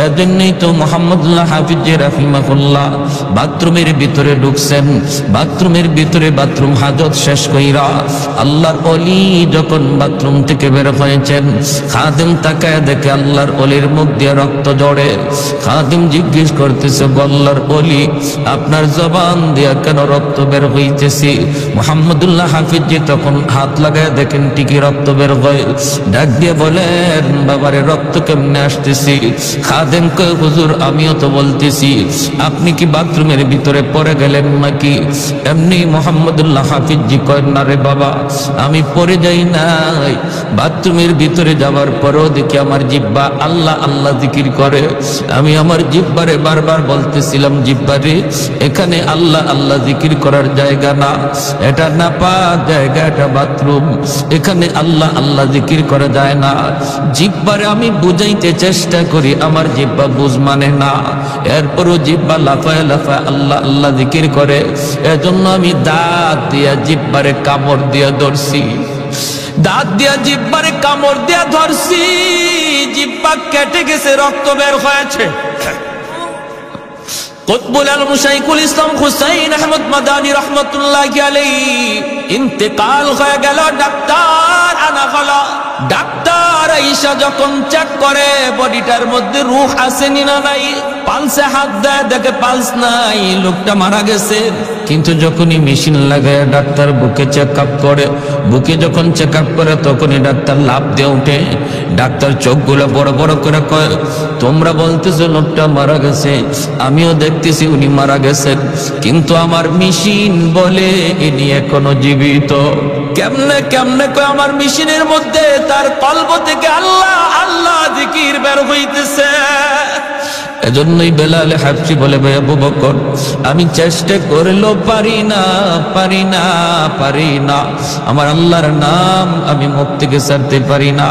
এজন্যই তো মুহাম্মদুল্লাহ হাফিজ রাহিমাহুল্লাহ বাথরুমের ভিতরে ঢুকছেন, বাথরুমের ভিতরে বাথরুম হাজত শেষ কইরা আল্লাহর ওলি যখন বাথরুম থেকে বের হয়েছেন, খাদিম তাকায় দেখে আল্লাহর ওলির মুখ দিয়ে রক্ত ঝরে। খাদিম জিজ্ঞেস করতেছে, আল্লাহর ওলি আপনার জবান দিয়া কেন রক্ত বের হইতেছে? মুহাম্মদুল্লাহ হাফিজ তখন হাত লাগায় দেখেন ঠিকই রক্ত বের হয়। ডাক দিয়ে বলেন, বাবারে রক্ত কেমনে আসতেছি? খাদেম কয়, হুজুর আমিও তো বলতেছি, আপনি কি বাথরুমের ভিতরে পড়ে গেলেন নাকি? এমনি মুহাম্মদুল্লাহ হাফিজ কয়, না রে বাবা, আমি পড়ে যাই নাই। বাথরুমের ভিতরে যাওয়ার পরেও দেখি আমার জিহ্বা আল্লাহ আল্লাহ জিকির করে। আমি আমার জিহ্বারে বারবার বলতেছিলাম, জিহ্বারে এখানে আল্লাহ আল্লাহ জিকির করার জায়গা না, এটা নাপাক জায়গা, এটা বাথরুম, এখানে আল্লাহ আল্লাহ জিকির করা যায় না। জিহ্বারে আমি বুঝাইতে চেষ্টা করি, আমার জিহ্বা বুঝ মানে না, এরপরও জিহ্বা লাফায় লাফায় আল্লাহ আল্লাহ জিকির করে। এজন্য আমি দাঁত দিয়া জিহ্বারে কামড় দিয়া ধরছি, দাঁত দিয়া জিহ্বারে কামড় দিয়া ধরছি, জিহ্বা কেটে গেছে, রক্ত বের হয়েছে। কুতবুল আলম শাইখুল ইসলাম হুসাইন আহমদ মাদানী রহমতুল্লাহি আলাইহি ইন্তেকাল হয়ে গেল। ডাক্তার আনা হলো, ডাক্তার আইসা যখন চেক করে বডিটার মধ্যে রূহ আছে না নাই, পালসে হাত দেয়, দেখে পালস নাই, লোকটা মারা গেছে। কিন্তু যখনই মেশিন লাগায় ডাক্তার বুকে চেক আপ করে, বুকে যখন চেক আপ করে তখনই ডাক্তার লাফ দিয়ে উঠে। ডাক্তার চোখগুলো বড় বড় করে কয়, তোমরা বলতেছো লোকটা মারা গেছে, আমিও দেখতেছি উনি মারা গেছেন, কিন্তু আমার মেশিন বলে ইনি এখনো জীবিত। কেমনে কেমনে কয়, আমার মেশিনের মধ্যে তার কলব থেকে আল্লাহ আল্লাহ জিকির বের হইতেছে। এজন্যই বেলাল হাবশী বলে, ভাই আবু বকর আমি চেষ্টা করলেও পারি না, পারি না, পারি না, আমার আল্লাহর নাম আমি মুখ থেকে ছাড়তে পারি না।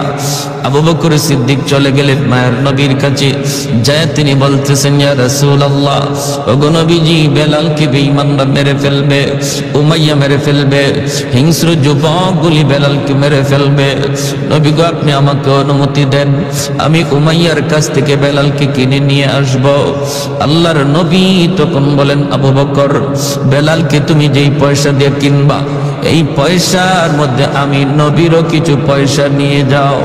আবু বকর সিদ্দিক চলে গেলেন মায়ের নবীর কাছে, যায় তিনি বলতেছেন, ইয়া রাসূলুল্লাহ, ওগো নবীজি, বেলালকে বেঈমানরা মেরে ফেলবে, উমাইয়া মেরে ফেলবে, হিংস্র যুবকগুলি বেলালকে মেরে ফেলবে। নবী গো আপনি আমাকে অনুমতি দেন, আমি উমাইয়ার কাছ থেকে বেলালকে কিনে নিয়ে আসবো। আল্লাহর নবী তখন বলেন, আবু বকর বেলালকে তুমি যেই পয়সা দিয়ে কিনবা, এই পয়সার মধ্যে আমি নবীরও কিছু পয়সা নিয়ে যাও,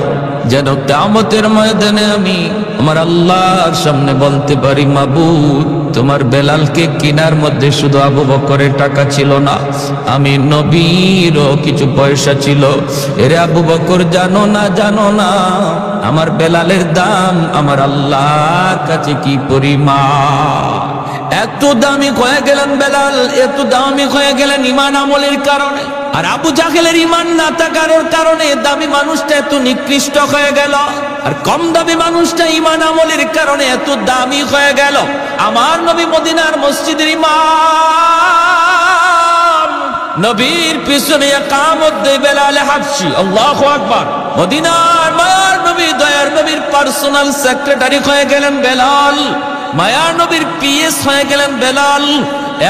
যেন কিয়ামতের ময়দানে আমি আমার আল্লাহর সামনে বলতে পারি, মাবুদ তোমার বেলালকে কেনার মধ্যে শুধু আবু বকরের টাকা ছিল না, আমি নবীরও কিছু পয়সা ছিল। এরে আবু বকর জানো না, জানো না আমার বেলালের দাম আমার আল্লাহর কাছে কি পরিমাণ। এত দামি হয়ে গেলেন বেলাল, এত দামি হয়ে গেলেন ঈমান আমলের কারণে। আর আবু জাহেলের ঈমান না থাকার কারণে দামি মানুষটা এত নিকৃষ্ট হয়ে গেল, আর কম দামি মানুষটা ঈমান আমলের কারণে এত দামি হয়ে গেল। আমার নবী মদিনার মসজিদের ইমাম, নবীর পিছনে ইকামত দেয় বেলাল হাবশী, আল্লাহু আকবার। মদিনার মায়ার নবী, দয়ার নবীর পার্সোনাল সেক্রেটারি হয়ে গেলেন বেলাল, মায়ার নবীর পিএস হয়ে গেলেন বেলাল।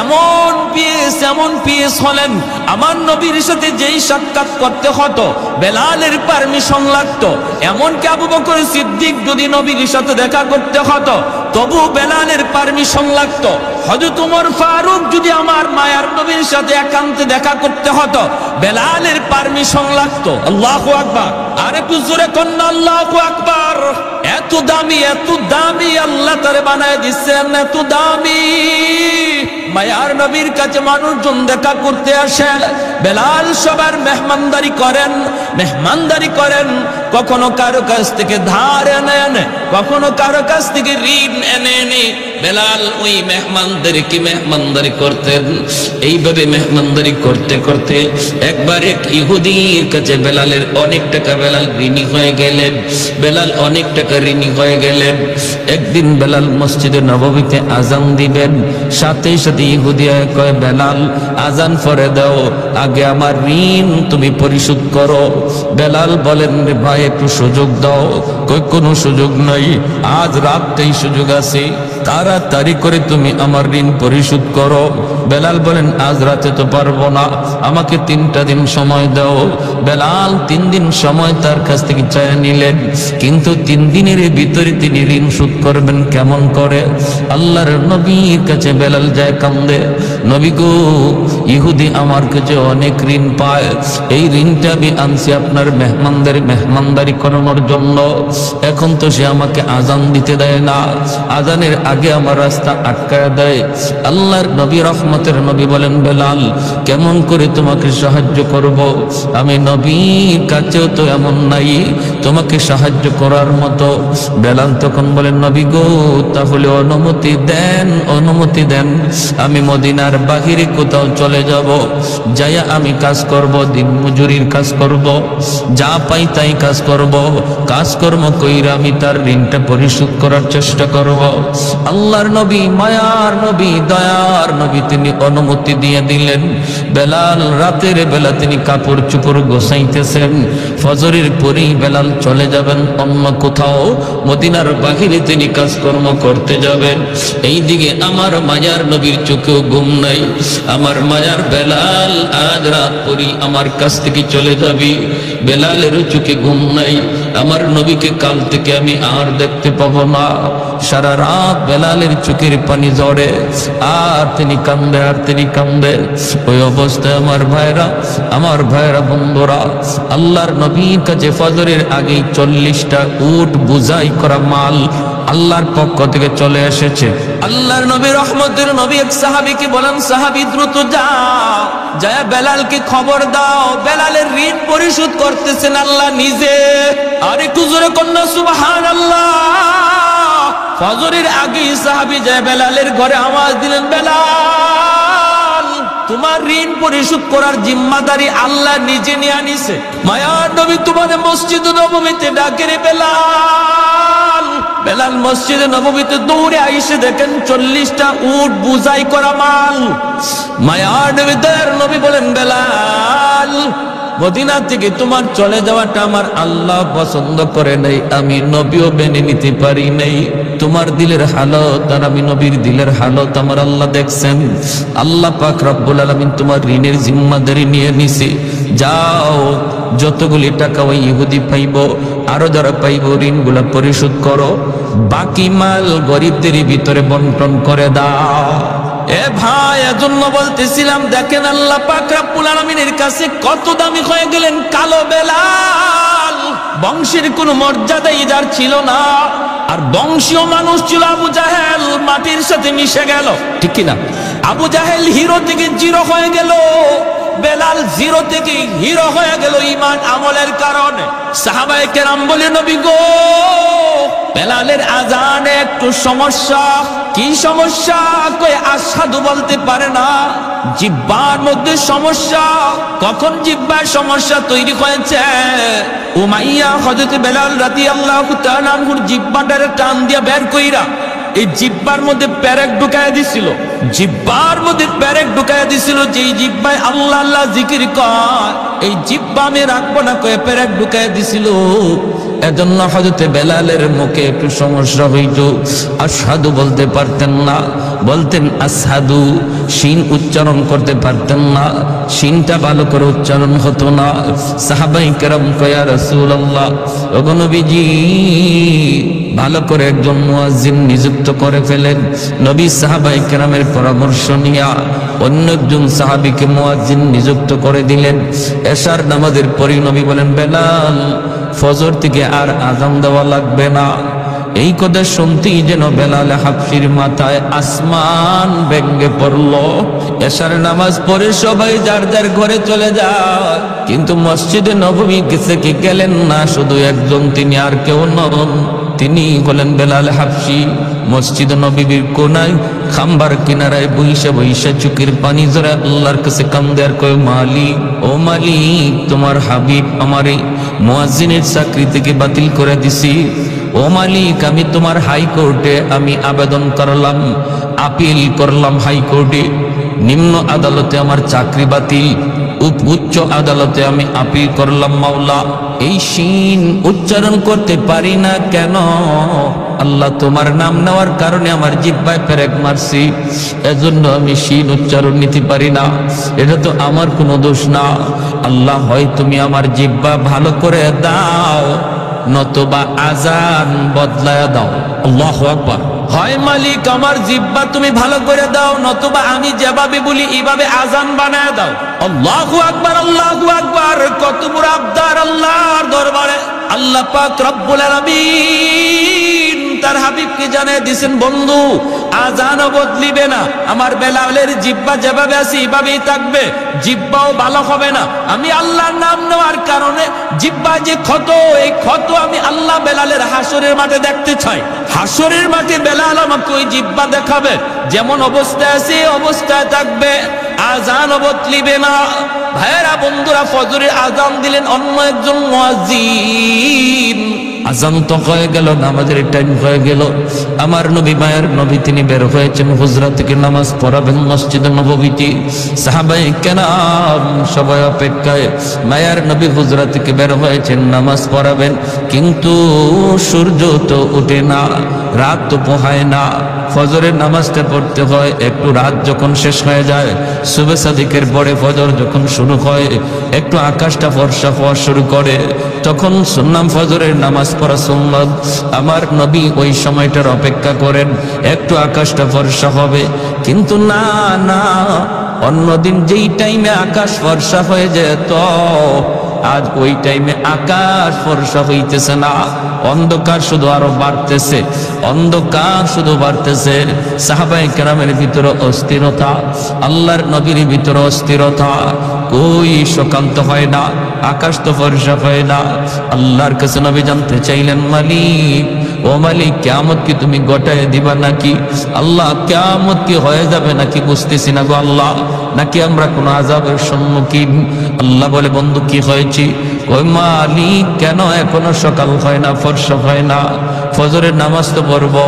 এমন পিএস হলেন, আমার নবীর সাথে যেই সাক্ষাৎ করতে হতো বেলালের পারমিশন লাগতো। এমনকি আবু বকর সিদ্দিক যদি নবীর সাথে দেখা করতে হতো তবু বেলালের পারমিশন লাগতো। হযরত ওমর ফারুক যদি আমার মায়ার নবীর সাথে একান্তে দেখা করতে হতো বেলালের পারমিশন লাগতো। আল্লাহু আকবার, আর একটু জোরে কন্যা আল্লাহু আকবার। এত দামি, এত দামি আল্লাহ তারে বানায় দিচ্ছেন, এত দামি। মায়ার নবীর কাছে মানুষজন দেখা করতে আসে, বেলাল সবার মেহমানদারি করেন, মেহমানদারি করেন। কখনো কারো কাছ থেকে ধার এনে, কখনো কারো কাছ থেকে ঋণ এনে বেলাল ওই মেহমানদারি করতেন। এইভাবে মেহমানদারি করতে করতে একবার এক ইহুদির কাছে বেলালের অনেক টাকা, বেলাল ঋণী হয়ে গেলেন, বেলাল অনেক টাকা ঋণী হয়ে গেলেন। একদিন বেলাল মসজিদে নববীতে আজান দিবেন, সাথে সাথে ইহুদি কয়, বেলাল আজান পড়ে দাও, আগে আমার ঋণ তুমি পরিশোধ করো। বেলাল বলেন, রে ভাই ভাই একটু সুযোগ দাও। কই কোনো সুযোগ নাই, আজ রাতটাই সুযোগ আছে, তাড়াতাড়ি করে তুমি আমার ঋণ পরিশোধ করো। বেলাল বলেন আজ রাতে তো পারবো না, আমাকে 3টা দিন সময় দাও। বেলাল 3 দিন সময় তার কাছ থেকে চায় নিলেন, কিন্তু 3 দিনের ভিতরে তিনি ঋণ শোধ করবেন কেমন করে? আল্লাহর নবীর কাছে বেলাল যায় কান্দে, নবী গো, ইহুদি আমার কাছে অনেক ঋণ পায়, এই ঋণটা আমি আনছি আপনার মেহমানদারি করানোর জন্য। এখন তো সে আমাকে আজান দিতে দেয় না, আজানের আগে আমার রাস্তা আটকায় দেয়। আল্লাহর নবী রহমতের নবী বলেন বেলাল কেমন করে তোমাকে সাহায্য করব? আমি নবীর কাছেও তো এমন নাই তোমাকে সাহায্য করার মতো। বেলাল তখন বলেন নবী গো, তাহলে অনুমতি দেন, অনুমতি দেন, আমি মদিনার বাহিরে কোথাও চলে যাব, যাইয়া আমি কাজ করব, দিন মজুরির কাজ করব, যা পাই তাই কাজ করব, কাজকর্ম কইরা আমি তার ঋণটা পরিশোধ করার চেষ্টা করব। আল্লাহর নবী, মায়ার নবী, দয়ার নবী, তিনি অনুমতি দিয়ে দিলেন। বেলাল রাতের বেলা তিনি কাপড় চোপড় গোছাইতেছেন, ফজরের পরেই বেলাল চলে যাবেন অন্য কোথাও, মদিনার বাহিরে তিনি কাজকর্ম করতে যাবেন। এইদিকে আমার মায়ার নবীর চোখেও ঘুম নাই, আমার মায়ার বেলাল আজ রাত পরেই আমার কাছ থেকে চলে যাবি, বেলালেরও চোখে ঘুম নাই, আমার নবীকে কাল থেকে আমি আর দেখতে পাবো না। সারা রাত বেলালের চোখের পানি ঝরে, আর তিনি কান্দে, আর তিনি কান্দে। ওই অবস্থায় আমার ভাইরা বন্ধুরা, আল্লাহর নবীর কাছে ফজরের আগেই 40টা উট বুঝাই করা মাল আল্লাহর পক্ষ থেকে চলে এসেছে। আল্লাহর নবী রহমতের নবী এক সাহাবীকে বলেন, সাহাবী দ্রুত যাও, যায় বেলালকে খবর দাও, বেলালের ঋণ পরিশোধ করতেছেন আল্লাহ নিজে। আর একটু জোরে কন্যা সুবহানাল্লাহ। ফজরের আগে সাহাবী যায় বেলালের ঘরে আওয়াজ দিলেন, বেলাল তোমার ঋণ পরিশোধ করার জিম্মাদারি আল্লাহ নিজে নিয়ে নিছে। মায়ার নবী তোমার মসজিদ নববীতে ডাকে রে বেলাল। বেলাল মসজিদে নববীতে দৌড়ে আইসে দেখেন 40টা উট বুঝাই করা মাল। মায়ার নবী, দয়ার নবী বলেন, বেলাল মদিনা থেকে তোমার চলে যাওয়াটা আমার আল্লাহ পছন্দ করে নাই, আমি নবীও মেনে নিতে পারি নাই। তোমার দিলের হালত আর আমি নবীর দিলের হালত আমার আল্লাহ দেখছেন। আল্লাহ পাক রব্বুল আলামিন তোমার ঋণের জিম্মাদারি নিয়ে নিছে। যাও, যতগুলি টাকা ওই ইহুদি পাইব, আরো যারা পাইব, ঋণগুলা পরিশোধ করো, বাকি মাল গরিবদের ভিতরে বন্টন করে দাও। এ ভাই, এজন্য বলতেছিলাম, দেখেন আল্লাহ পাক রব্বুল আলামিনের কাছে কত দামি হয়ে গেলেন কালো বেলাল। বংশের কোনো মর্যাদাই যার ছিল না, আর বংশীয় মানুষ ছিল আবু জাহেল, মাটির সাথে মিশে গেল, ঠিক কিনা? আবু জাহেল হিরো থেকে জিরো হয়ে গেল, বেলাল জিরো থেকে হিরো হয়ে গেল ঈমান আমলের কারণে। সাহাবায়ে কেরাম বলে, নবী গো, বেলালের আজানে একটু সমস্যা। কি সমস্যা? কই আশহাদু বলতে পারে না, জিহ্বার মধ্যে সমস্যা। কখন জিহ্বার সমস্যা তৈরি হয়েছে? উমাইয়া হযরত বেলাল রাদিয়াল্লাহু তাআলা আনহুর জিহ্বাটারে টান দিয়া বের কইরা এই জিহ্বার মধ্যে পেরেক ঢুকায়া দিছিল, জিহ্বার মধ্যে পেরেক ঢুকায়া দিছিল। যেই জিহ্বায় আল্লাহ আল্লাহ জিকির কয়, এই জিহ্বা আমি রাখবো না কয়ে পেরেক ঢুকায়া দিছিল। এজন্য হযরত বেলালের মুখে একটু সমস্যা হইতো, আশহাদু বলতে পারতেন না, বলতেন আসহাদু, শিন উচ্চারণ করতে পারতেন না, শিনটা ভালো করে উচ্চারণ হতো না। সাহাবায়ে কেরাম কয়, ইয়া রাসূলুল্লাহ, ওগো নবীজি, ভালো করে একজন মুয়াজ্জিন নিযুক্ত করে ফেলেন। নবী সাহাবায়ে কেরামের পরামর্শ নিয়া অন্য একজন সাহাবীকে মুয়াজ্জিন নিযুক্ত করে দিলেন। এশার নামাজের পরে নবী বলেন, বেলাল ফজর থেকে আর আযান দেওয়া লাগবে না। এই কথা শুনতেই যেন বেলাল হাবশির মাথায় আসমান ভেঙে পড়ল। এশার নামাজ পড়ে সবাই যার যার ঘরে চলে যায়, কিন্তু মসজিদে নববী গেছে কি গেলেন না শুধু একজন, তিনি আর কেউ নন, তিনি হলেন বেলাল হাবশি। মসজিদ নববীর কোনায় খাম্বার কিনারায় বইসা বইসা চোখের পানি জড়ায় আল্লাহর কাছে কান্দে আর কয়, মালিক, ও মালিক, তোমার হাবিব আমারে মুয়াজ্জিনের চাকরি থেকে বাতিল করে দিছি। ও মালিক, আমি তোমার হাইকোর্টে আমি আবেদন করলাম, আপিল করলাম হাইকোর্টে, নিম্ন আদালতে আমার চাকরি বাতিল। উচ্চ আদালতে আমি আপিল করলাম, মাওলা এই শিন উচ্চারণ করতে পারি না কেন? আল্লাহ তোমার নাম নেওয়ার কারণে আমার জিহ্বায় পেরেক মারছি, এজন্য আমি শিন উচ্চারণ নিতে পারি না। এটা তো আমার কোনো দোষ না। আল্লাহ হয় তুমি আমার জিহ্বা ভালো করে দাও, নতুবা আজান বদলায়া দাও। আল্লাহু আকবার। হয় মালিক আমার জিহ্বা তুমি ভালো করে দাও, নতুবা আমি যেভাবে বলি এইভাবে আজান বানায় দাও। আল্লাহু আকবার, আল্লাহু আকবার। কত বড় আবদার আল্লাহর দরবারে। আল্লাহ পাক রব্বুল আলামিন তার হাবিবকে জানিয়ে দিয়েছেন, বন্ধু আজানও বদলিবে না, আমার বেলালের জিহ্বা যেভাবে আছে এইভাবেই থাকবে, জিহ্বাও ভালো হবে না। আমি আল্লাহর নাম নেওয়ার কারণে জিহ্বা যে ক্ষত, এই ক্ষত আমি আল্লাহ বেলালের হাসরের মাঠে দেখতে চাই। হাসরের মাঠে বেলাল আমাকে ওই জিহ্বা দেখাবে, যেমন অবস্থায় আছে অবস্থায় থাকবে, আজানও বদলিবে না। ভাইরা বন্ধুরা, ফজরের আজান দিলেন অন্য একজন মুয়াজ্জিন। আজান তো হয়ে গেল, নামাজের টাইম হয়ে গেল। আমার নবী, মায়ের নবী, তিনি বের হয়েছেন হুজরা থেকে নামাজ পড়াবেন মসজিদে নববীতে। সাহাবায়ে কেরাম সবাই অপেক্ষায়, মায়ের নবী হুজরা থেকে বের হয়েছেন নামাজ পড়াবেন, কিন্তু সূর্য তো ওঠে না, রাত তো পোহায় না। ফজরের নামাজটা পড়তে হয়, একটু রাত যখন শেষ হয়ে যায়, সুবে সাদিকের পরে ফজর যখন শুরু হয়, একটু আকাশটা ফর্সা হওয়া শুরু করে, তখন শুনলাম ফজরের নামাজ পড়া সুন্নাত। আমার নবী ওই সময়টার অপেক্ষা করেন, একটু আকাশটা ফর্সা হবে। কিন্তু না না, অন্যদিন যেই টাইমে আকাশ ফর্সা হয়ে যেত, আজ ওই টাইমে আকাশ ফর্সা হইতেছে না, অন্ধকার শুধু আরো বাড়তেছে, অন্ধকার শুধু বাড়তেছে। সাহাবায়ে কেরামের ভিতরে অস্থিরতা, আল্লাহর নবীর ভিতরে অস্থিরতা। কই সকান্ত হয় না, আকাশ তো ফর্সা হয় না। আল্লাহর কাছে নবী জানতে চাইলেন, মালিক ও মালিক, কিয়ামত কি তুমি গোটায় দিবা নাকি? আল্লাহ, কিয়ামত কি হয়ে যাবে নাকি বুঝতেছি না গো আল্লাহ, নাকি আমরা কোনো আযাবের সম্মুখীন? আল্লাহ বলে, বন্ধু কি হয়েছে? ওই মালিক, কেন এখনো সকাল হয় না, ফর্সা হয় না? ফজরের নামাজ তো পড়বো,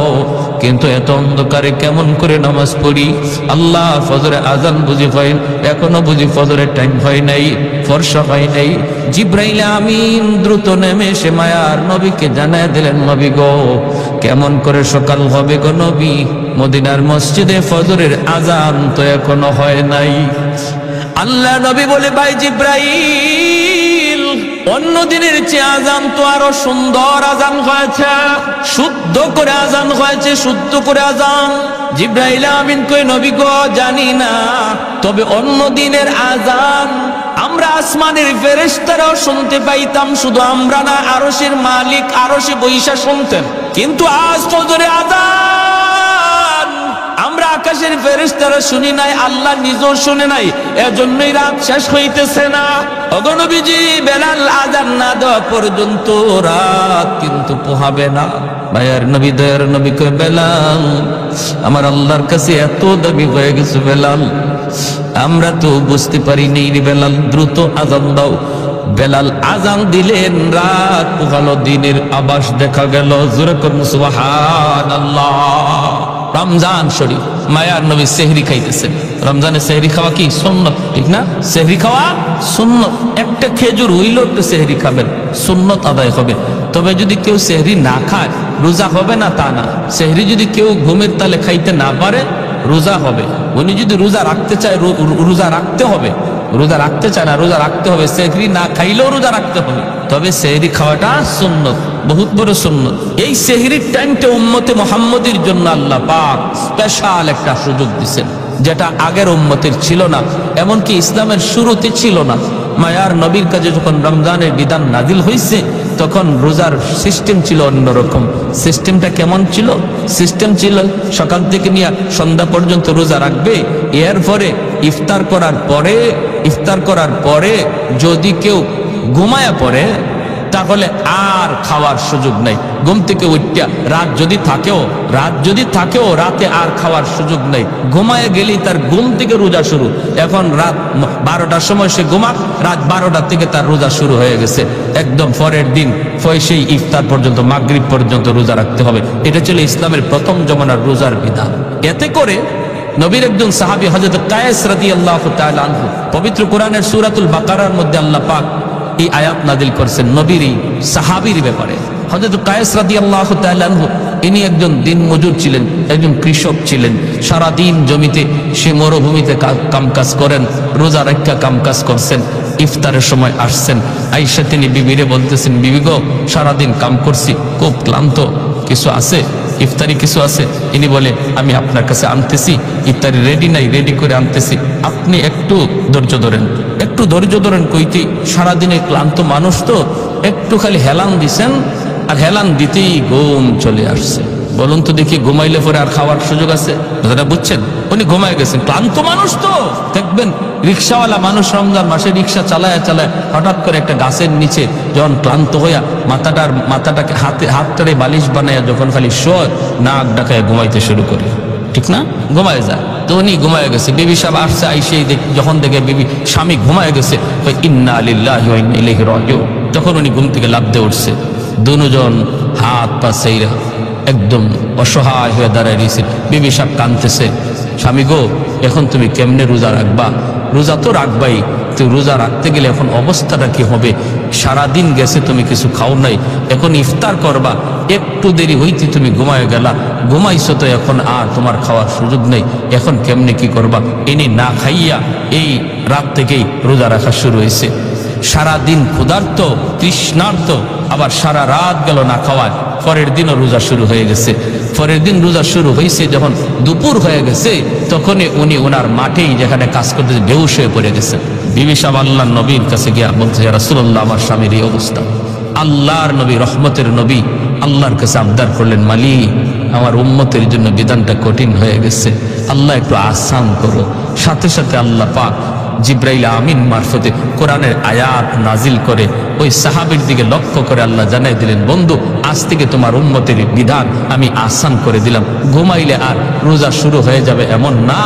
কিন্তু এত অন্ধকারে কেমন করে নামাজ পড়ি? আল্লাহ, ফজরে আজান বুঝি হয়, এখনো বুঝি ফজরের টাইম হয় নাই, ফর্সা হয় নাই। জিব্রাইল আমিন দ্রুত নেমে এসে মায়ার নবীকে জানায় দিলেন, নবী গো, কেমন করে সকাল হবে গো নবী? মদিনার মসজিদে ফজরের আজান তো এখনো হয় নাই। আল্লাহ নবী বলে, ভাই জিব্রাইল, অন্য দিনের চেয়ে আজান তো আরো সুন্দর আজান হয়েছে, শুদ্ধ করে আজান হয়েছে, শুদ্ধ করে আজান। জিব্রাইল আমিন কই, নবী গো, জানি না, তবে অন্য দিনের আজান আমরা আসমানের ফেরেশতারাও শুনতে পাইতাম, শুধু আমরা না, আরশের মালিক আরশে বৈশা শুনতেন। কিন্তু আজ ফজরে আজান আমরা আকাশের ফেরেশতারা শুনি নাই, আল্লাহ নিজেও শুনে নাই, এজন্যই রাত শেষ হইতেছে না। ওগো নবীজি, বেলাল আজান না দেওয়া পর্যন্ত রাত কিন্তু পোহাবে না। ভাইয়ার নবী, দয়ার নবী কই, বেলাল, আমার আল্লাহর কাছে এত দাবি হয়ে গেছে বেলাল, আমরা তো বুঝতে পারি নেই রে বেলাল, দ্রুত আজান দাও। বেলাল আজান দিলেন, রাত পোহালো, দিনের আভাস দেখা গেল। জোরে করুন সুবহানাল্লাহ। রমজান শরীফ, মায়ার নবী সেহরি খাইতেছেন। রমজানে সেহরি খাওয়া কি সুন্নত, ঠিক না? সেহরি খাওয়া সুন্নত। একটা খেজুর হইলেও একটু সেহরি খাবেন, সুন্নত আদায় হবে। তবে যদি কেউ সেহরি না খায়, রোজা হবে না তা না। সেহরি যদি কেউ ঘুমের তালে খাইতে না পারে, রোজা হবে। উনি যদি রোজা রাখতে চায়, রোজা রাখতে হবে। রোজা রাখতে চায় না, রোজা রাখতে হবে। সেহরি না খাইলেও রোজা রাখতে হবে, তবে সেহরি খাওয়াটা সুন্নত, বহুত বড় সুন্নত। এই সেহরির টাইমটা উম্মতে মুহাম্মদের জন্য আল্লাহ পাক স্পেশাল একটা সুযোগ দিয়েছেন, যেটা আগের উম্মতের ছিল না, এমনকি ইসলামের শুরুতে ছিল না। মায়ার নবীর কাছে যখন রমজানের বিধান নাজিল হয়েছে, তখন রোজার সিস্টেম ছিল অন্যরকম। সিস্টেমটা কেমন ছিল? সিস্টেম ছিল সকাল থেকে নিয়ে সন্ধ্যা পর্যন্ত রোজা রাখবে, এরপরে ইফতার করার পরে যদি কেউ ঘুমায়া পড়ে, তাহলে আর খাওয়ার সুযোগ নাই। ঘুম থেকে উঠা রাত যদি থাকেও রাতে আর খাওয়ার সুযোগ নাই। ঘুমায় গেলেই তার ঘুম থেকে রোজা শুরু। এখন রাত 12টার সময় সে ঘুমাক, রাত 12টা থেকে তার রোজা শুরু হয়ে গেছে। একদম পরের দিন সেই ইফতার পর্যন্ত, মাগরিব পর্যন্ত রোজা রাখতে হবে। এটা ছিল ইসলামের প্রথম জমানার রোজার বিধান। এতে করে নবীর একজন সাহাবী হযরত কায়েস রাদিয়াল্লাহু তাআলা আনহু, পবিত্র কোরআনের সূরাতুল বাকারার মধ্যে আল্লাহ পাক এই আয়াত নাযিল করেছেন নবীর এই সাহাবীর ব্যাপারে। হযরত কায়েস রাদিয়াল্লাহু তাআলা আনহু ইনি একজন দিনমজুর ছিলেন, একজন কৃষক ছিলেন। সারা দিন জমিতে সে মরুভূমিতে কামকাজ করেন, রোজা রাখা কামকাজ করছেন। ইফতারের সময় আসছেন, আয়েশা তিনি বিবিরে বলতেছেন, বিবি গো সারাদিন কাম করছি, খুব ক্লান্ত, কিছু আছে ইফতারি কিছু আছে? ইনি বলে আমি আপনার কাছে আনতেছি, ইফতারি রেডি নাই, রেডি করে আনতেছি, আপনি একটু ধৈর্য ধরেন, একটু ধৈর্য ধরেন। কইতেই সারাদিনে ক্লান্ত মানুষ তো একটু খালি হেলান দিছেন, আর হেলান দিতেই ঘুম চলে আসছে। বলুন তো দেখি, ঘুমাইলে পরে আর খাওয়ার সুযোগ আছে? কথাটা বুঝছেন? উনি ঘুমায় গেছেন, ক্লান্ত মানুষ তো। দেখবেন রিক্সাওয়ালা মানুষ রমজান মাসে রিক্সা চালায় চালায় হঠাৎ করে একটা গাছের নিচে যখন ক্লান্ত হইয়া মাথাটাকে হাতটারে বালিশ বানাইয়া যখন খালি শোয়, নাক ডাকায় ঘুমাইতে শুরু করে, ঠিক না? ঘুমায় যায়। তো উনি ঘুমায় গেছে। বিবি সাহেব আসছে, আইসেই যখন দেখে বিবি স্বামী ঘুমায় গেছে, ইন্না লিল্লাহি ওয়া ইন্না ইলাইহি রাজিউন, তখন উনি ঘুম থেকে লাফ দিয়ে উঠছে। দুজন হাত পা সেইরা একদম অসহায় হয়ে দাঁড়ায় রয়েছে। বিবি সাহেব কাঁদতেছে, স্বামী গো এখন তুমি কেমনে রোজা রাখবা? রোজা তো রাখবাই, তো রোজা রাখতে গেলে এখন অবস্থাটা কি হবে? সারাদিন গেছে তুমি কিছু খাও নাই, এখন ইফতার করবা, একটু দেরি হইতে তুমি ঘুমায় গেলা, ঘুমাইছো তো এখন আর তোমার খাওয়ার সুযোগ নেই, এখন কেমনে কি করবা? ইনি না খাইয়া এই রাত থেকেই রোজা রাখা শুরু হয়েছে। সারাদিন ক্ষুধার্ত তৃষ্ণার্ত, আবার সারা রাত গেল না খাওয়ায়। পরের দিনও রোজা শুরু হয়ে গেছে। পরের দিন রোজা শুরু হয়েছে, যখন দুপুর হয়ে গেছে তখনই উনি ওনার মাঠেই যেখানে কাজ করতেছে বেহুশ হয়ে পড়ে গেছে। বিবি সাহেব আল্লাহর নবীর কাছে গিয়া বলছে, ইয়া রাসূলুল্লাহ আমার স্বামীর এই অবস্থা। আল্লাহর নবী, রহমতের নবী আল্লাহর কাছে আবদার করলেন, মালিক আমার উম্মতের জন্য বিধানটা কঠিন হয়ে গেছে, আল্লাহ একটু আসান করো। সাথে সাথে আল্লাহ পাক জিব্রাইল আমিন মারফতে কোরআনের আয়াত নাজিল করে ওই সাহাবীর দিকে লক্ষ্য করে আল্লাহ জানাই দিলেন, বন্ধু আজ থেকে তোমার উম্মতের বিধান আমি আসান করে দিলাম। ঘুমাইলে আর রোজা শুরু হয়ে যাবে এমন না,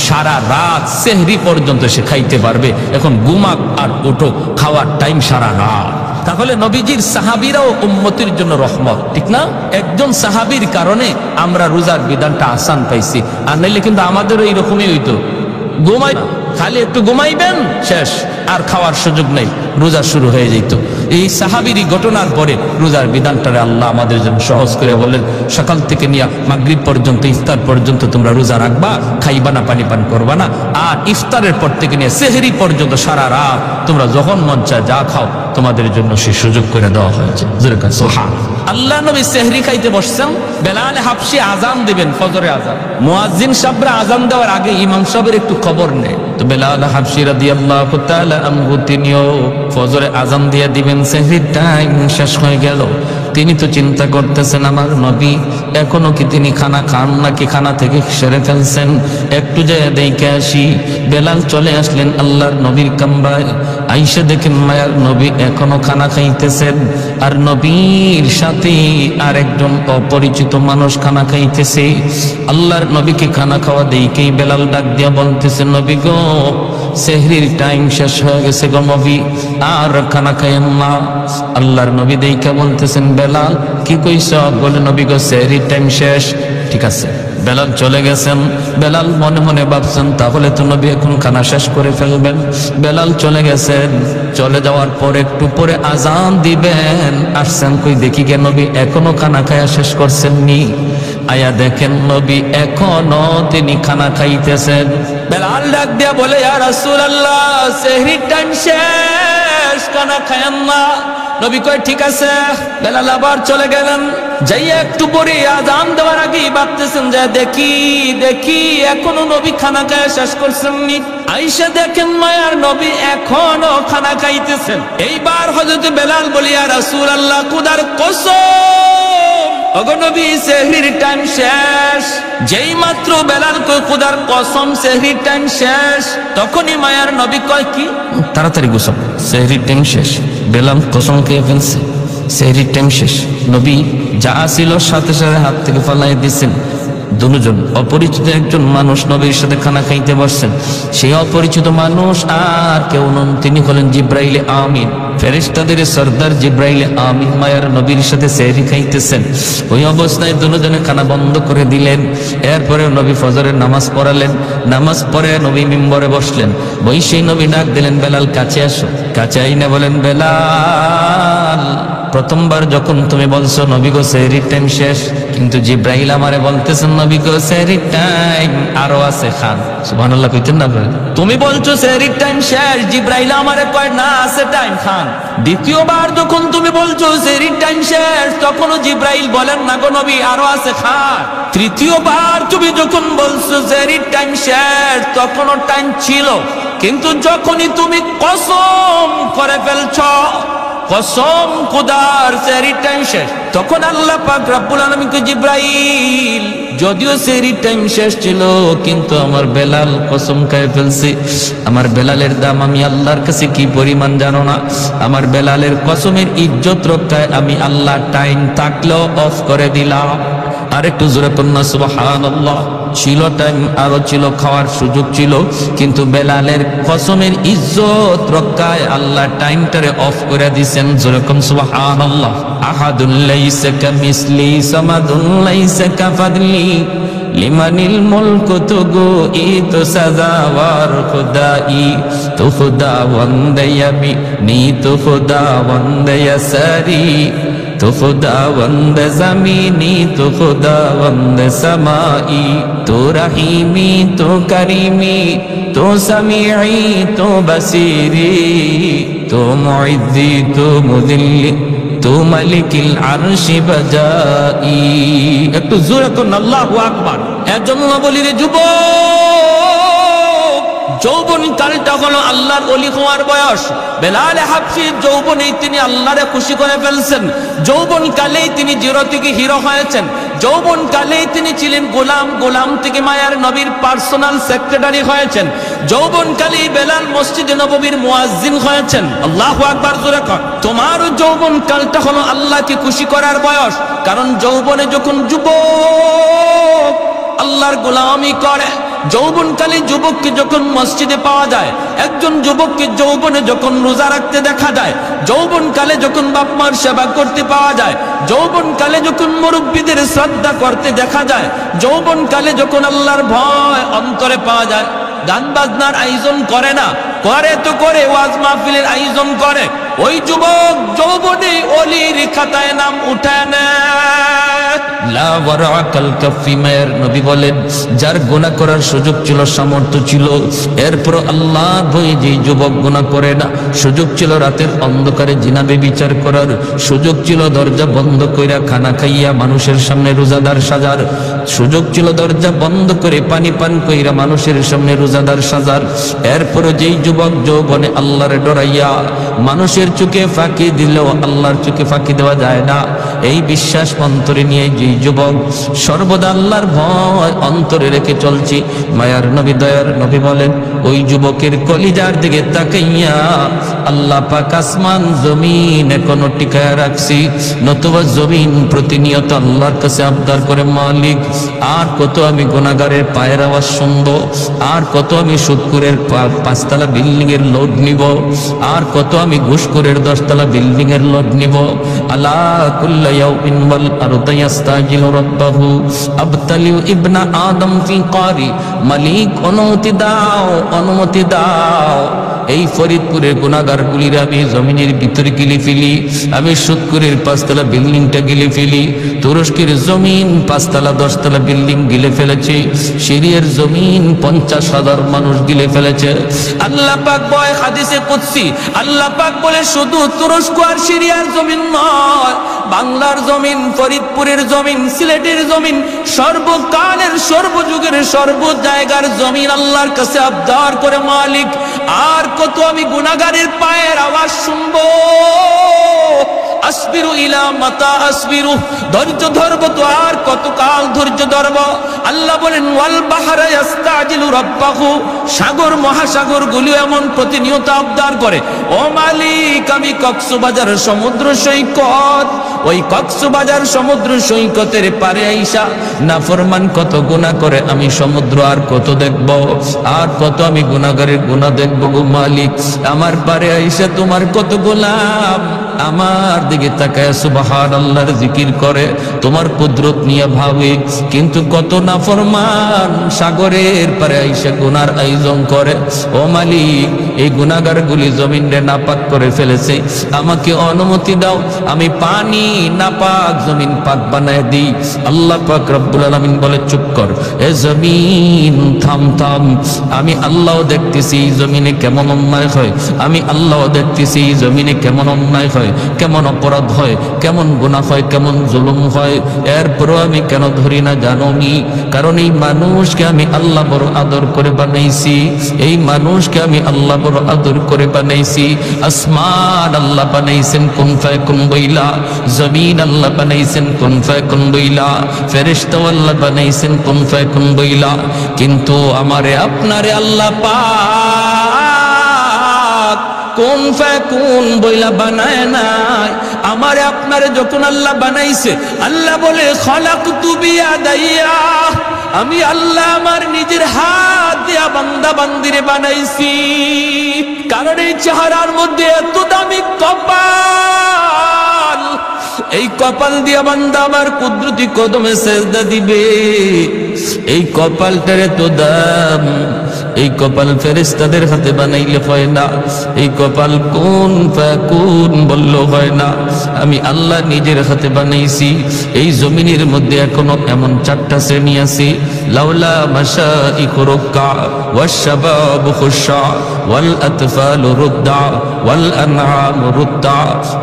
সারা রাত সেহরি পর্যন্ত সে খাইতে পারবে। এখন ঘুমাক আর উঠো, খাওয়ার টাইম সারা রাত। তাহলে নবীজির সাহাবীরাও উম্মতির জন্য রহমত, ঠিক না? একজন সাহাবীর কারণে আমরা রোজার বিধানটা আসান পাইছি, আর নাইলে কিন্তু আমাদেরও এইরকমই হইতো। ঘুমাই খালি একটু ঘুমাইবেন, শেষ, আর খাওয়ার সুযোগ নেই, রোজা শুরু হয়ে যেত। এই সাহাবীর ঘটনার পরে রোজার বিধানটারে আল্লাহ আমাদের জন্য সহজ করে বলেন, সকাল থেকে নিয়ে মাগরিব পর্যন্ত, ইফতার পর্যন্ত তোমরা রোজা রাখবা, খাইবা না, পানি পান করবা না। আর ইফতারের পর থেকে নিয়ে সেহরি পর্যন্ত সারা রাত তোমরা যখন মন চায় যা খাও, তোমাদের জন্য সে সুযোগ করে দেওয়া হয়েছে। আল্লাহ নবী সেহরি খাইতে বসছেন, বেলাল হাবশি আজান দিবেন, ফজরে আজান। মুয়াজ্জিন সাহেবরা আজান দেওয়ার আগে ইমাম সাহেবের একটু খবর নেয়। তো বেলাল হাবশি রাদিয়াল্লাহু তাআলা আনহু তিনিও ফজরে আজান দিয়ে দিবেন, সেহরির টাইম শেষ হয়ে গেল। তিনি তো চিন্তা করতেছেন, আমার নবী এখনো কি তিনি খানা খান নাকি খানা থেকে সেরে ফেলছেন, একটু যে দেখে আসি। বেলাল চলে আসলেন আল্লাহর নবীর কামরায়। আয়েশা দেখেন মায়ার নবী এখনো খানা খাইতেছেন, আর নবীর সাথে আর একজন অপরিচিত মানুষ খানা খাইতেছে। আল্লাহর নবীকে খানা খাওয়া দেখেই বেলাল ডাক দিয়া বলতেছে, নবী গো সেহরির টাইম শেষ হয়ে গেছে গো নবী, আর খানা খাইয়েন না। আল্লাহর নবী দেখে বলতেছেন, বেলাল কি কইছ? বলে, নবী গো সেহরির টাইম শেষ। ঠিক আছে। বেলাল চলে গেছেন। বেলাল মনে মনে ভাবছেন, তাহলে তো নবী এখন খানা শেষ করে ফেলবেন। বেলাল চলে গেছেন। চলে যাওয়ার পর একটু পরে আজান দিবেন, আসছেন কই দেখি গে নবী এখনো খানা খায়া শেষ করছেননি। আয়া দেখেন নবী এখনো তিনি খানা খাইতেছেন। বেলাল ডাক দিয়া বলে, ইয়া রাসূলুল্লাহ সেহরির টাইম শেষ, খানা খায়ান না। নবী কয় ঠিক আছে। বেলাল আবার চলে গেলেন। যাইয়া একটু পরে আজান দেওয়ার আগেই ভাবতেছেন যে দেখি দেখি এখনো নবী খানা খায়া শেষ করছেননি। আয়েশা দেখেন মায়ার নবী এখনো খানা খাইতেছেন। এইবার হযরত বেলাল বলি, ইয়া রাসূলুল্লাহ খোদার কসম, ওগো নবী সেহরির টাইম শেষ। যেই মাত্র বেলাল কয় খোদার কসম সেহরির টাইম শেষ, তখনই মায়ার নবী কয় কি, তাড়াতাড়ি গোসল, সেহরির টাইম শেষ। বেলাল কসম খেয়ে ফেলছে, সেহরির টাইম শেষ। নবী যা ছিল সাথে সাথে হাত থেকে ফালাই দিচ্ছেন। দুজন অপরিচিত একজন মানুষ নবীর সাথে খানা খাইতে বসছেন। সেই অপরিচিত মানুষ আর কেউ নন, তিনি হলেন জিব্রাইল আমিন। ফেরেশতাদের সর্দার জিব্রাইল আমিন মায়ার নবীর সাথে সেহরি খাইতেছেন। ওই অবস্থায় দুজনে খানা বন্ধ করে দিলেন। এরপরে নবী ফজরের নামাজ পড়ালেন। নামাজ পড়ে নবী মিম্বরে বসলেন। বৈশী নবী ডাক দিলেন, বেলাল কাছে আসো। কাছে আইনা বলেন, বেলাল, প্রথমবার যখন তুমি বলছো নবী গো সেহরির টাইম শেষ, কিন্তু জিব্রাইল আমারে বলতেছেন নবী গো সেহরির টাইম আরো আছে, খান। সুবহানাল্লাহ কইতেন না? তুমি বলছো সেহরির টাইম শেষ, জিব্রাইল আমারে কয় না আছে টাইম, খান। দ্বিতীয়বার যখন তুমি বলছো সেহরির টাইম শেষ, তখনও জিব্রাইল বলেন না গো নবী আরো আছে, খান। তৃতীয়বার তুমি যখন বলছো সেহরির টাইম শেষ, তখনও টাইম ছিল, কিন্তু যখনই তুমি কসম করে ফেলছো, কসম খোদার সেহরির টাইম শেষ, তখন আল্লাহ পাক রব্বুল আলামিন কে জিব্রাইল, যদিও সেহরির টাইম শেষ ছিল, কিন্তু আমার বেলাল কসম খায় ফেলছে। আমার বেলালের দাম আমি আল্লাহর কাছে কি পরিমাণ জানো না? আমার বেলালের কসমের ইজ্জত রক্ষায় আমি আল্লাহ টাইম থাকলেও অফ করে দিলাম। আরেকটু জোরে পড়না সুবহানাল্লাহ। ছিল টাইম, আরো ছিল, খাওয়ার সুযোগ ছিল, কিন্তু বেলালের কসমের ইজ্জত রক্ষায় আল্লাহ টাইমটারে অফ করে দিয়েছেন। জোরে কোন সুবহানাল্লাহ। আহাদুল লাইসা কামিসলি সামাদুল লাইসা কাফাদলি লিমানিল মুলকু তুগু ইতো সাজাওয়ার খুদাই তো খুদা ওয়ান্দায়ামি নি তো খুদা ওয়ান্দায়াসারি تو خداوند زمینی تو خداوند سمائی تو رحیمی تو کریمی تو سمیعی تو بصیری تو معزی تو مذلی تو ملک العرش بجائی একটু জোরে করুন আল্লাহু আকবার। এজন্য বলি রে যুবক, যৌবন কালটা হলো আল্লাহর ওলি হওয়ার বয়স। বেলাল হাবশী যৌবনেই তিনি আল্লাহরে খুশি করে ফেলছেন। যৌবন কালেই তিনি জিরো থেকে হিরো হয়েছেন। যৌবন কালেই তিনি ছিলেন গোলাম, গোলাম থেকে মায়ার নবীর পার্সোনাল সেক্রেটারি হয়েছেন। যৌবন কালেই বেলাল মসজিদে নববীর মুয়াজ্জিন হয়েছেন। আল্লাহু আকবার জোরে কর। তোমার যৌবন কালটা হলো আল্লাহকে খুশি করার বয়স। কারণ যৌবনে যখন যুবক আল্লাহর গোলামি করে, যৌবনকালে যুবককে যখন মসজিদে পাওয়া যায়, একজন যুবককে যৌবনে যখন রোজা রাখতে দেখা যায়, যৌবনকালে যখন বাপ মার সেবা করতে পাওয়া যায়, যৌবনকালে যখন মুরব্বীদের শ্রদ্ধা করতে দেখা যায়, যৌবনকালে যখন আল্লাহর ভয় অন্তরে পাওয়া যায়, গান বাজনার আয়োজন করে না, করে তো করে ওয়াজ মাহফিলের আয়োজন করে, ওই যুবক যৌবনে ওলির খাতায় নাম উঠায় নেয়। লা ওয়ারাকাল কাফি, মায়ের নবী বলেন, যার গুনাহ করার সুযোগ ছিল, সামর্থ্য ছিল, এরপর আল্লাহ ভয়ে যে যুবক গুনাহ করে না, সুযোগ ছিল রাতের অন্ধকারে জিনা ব্যভিচার করার, সুযোগ ছিল দরজা বন্ধ কইরা খানা খাইয়া মানুষের সামনে রোজাদার সাজার, সুযোগ ছিল দরজা বন্ধ করে পানি পান কইরা মানুষের সামনে রোজাদার সাজার, এরপর যেই যুবক যৌবনে আল্লাহর ডরাইয়া মানুষের চোখে ফাঁকি দিলেও আল্লাহর চোখে ফাঁকি দেওয়া যায় না, এই বিশ্বাস অন্তরে নিয়ে যেই যুবক সর্বদা আল্লাহর ভয় অন্তরে রেখে চলছি, মায়ার নবী দয়ার নবী বলেন, ওই যুবকের কলিজার দিকে তাকাইয়া আল্লাহ পাক আসমান জমিন এখনো টিকায় রাখছি। নতুবা জমিন প্রতিনিয়ত আল্লাহর কাছে আবদার করে, মালিক আর কত আমি গুনাহগারের পায়ের আওয়াজ শুনবো, আর কত আমি সুদখোরের 5তলা বিল্ডিং এর লোড নিব, আর কত আমি ঘুষখোরের 10তলা বিল্ডিং এর লোড নিব। আলা কুল্লা ইয়াউমিন ওয়াল আরদু ইস্তাজিলু রাব্বাহু আবতালিউ ইবনা আদম ফি কারি, মালিক অনুমতি দাও, অনুমতি দাও, এই ফরিদপুরের গুনাহগারগুলির আমি জমিনের ভিতরে গিলে ফেলি, আমি সুদখোরের 5তলা বিল্ডিংটা গিলে ফেলি, তুরস্কের জমিন 5তলা 10তলা বিল্ডিং গিলে ফেলেছে, সিরিয়ার জমিন 50,000 মানুষ গিলে ফেলেছে। আল্লাহ পাক বলে হাদিসে কুদসি, আল্লাহ পাক বলে শুধু তুরস্ক আর সিরিয়ার জমিন নয়, বাংলার জমিন, ফরিদপুরের জমিন, সিলেটের জমিন, সর্বকালের সর্বযুগের সর্ব জায়গার জমিন আল্লাহর কাছে আবদার করে, মালিক আর কত আমি গুনাহগারের পায়ের আওয়াজ শুনবো, আসবিরু ইলা মাতা আসবিরু, ধৈর্য ধরব তো আর কতকাল ধৈর্য ধরব। আল্লাহ বলেন ওয়াল বাহরা ইস্তাজিলু রাব্বাহু, সাগর মহাসাগর গুলো এমন প্রতিনিয়ত আবদার করে, ও মালিক আমি কক্সবাজার সমুদ্র সৈকত, ওই কক্সবাজার সমুদ্র সৈকতের পারে আইসা নাফরমান কত গুনাহ করে, আমি সমুদ্র আর কত দেখব, আর কত আমি গুনাহগারের গুনাহ দেখব গো মালিক। আমার পারে আইসা তোমার কত গোলাম আমার দিকে তাকায় সুবহানাল্লাহর জিকির করে, তোমার কুদরত নিয়ে ভাবে, কিন্তু কত নাফরমান সাগরের পারে আইসা গুনার আয়োজন করে। ও মালিক এই গুনাহগারগুলি জমিনে নাপাক করে ফেলেছে, আমাকে অনুমতি দাও আমি পানি নাপাক জমিন পাক বানায় দিই। আল্লাহ পাক রব্বুল আলামিন বলে চুপ কর, এ জমিন থাম থাম, আমি আল্লাহ দেখতেছি জমিনে কেমন অন্যায় হয়, আমি আল্লাহ দেখতেছি জমিনে কেমন অন্যায় হয়, কেমন অপরাধ হয়, কেমন গুনাহ হয়, কেমন জুলুম হয়, এরপরও আমি কেন ধরি না জানো নি? কারণ এই মানুষকে আমি আল্লাহ বড় আদর করে বানাইছি, এই মানুষকে আমি আল্লাহ বড় আদর করে বানাইছি। আসমান আল্লাহ বানাইছেন কুন ফায়াকুন বইলা, জমিন আল্লাহ বানাইছেন কুন ফায়াকুন বইলা, ফেরেশতা আল্লাহ বানাইছেন কুন ফায়াকুন বইলা, কিন্তু আমারে আপনারে আল্লাহ পাক কুন ফায়াকুন বইলা বানায় নাই। আমারে আপনারে যখন আল্লাহ বানাইছে, আল্লাহ বলে খালাকতু বিয়াদাইয়া, আমি আল্লাহ আমার নিজের হাত দিয়া বান্দা বান্দিরে বানাইছি। কারণ এই চেহারার মধ্যে এত দামি কপাল, এই কপাল দিয়া বান্দা আমার কুদরতি কদমে সেজদা দিবে। এই কপালটার এত দাম, এই কপাল ফেরেশতাদের হাতে বানাইলে হয় না, এই কপাল কুন ফায়াকুন বললেও হয় না, আমি আল্লাহ নিজের হাতে বানাইছি। এই জমিনের মধ্যে এখনো এমন 4টা শ্রেণী আছে, লাউলা মাশাইখু রুক্কা ওয়াশ শাবাবু খুশা ওয়াল আতফালু রুদ্দা ওয়াল আনআমু রুদ্দা।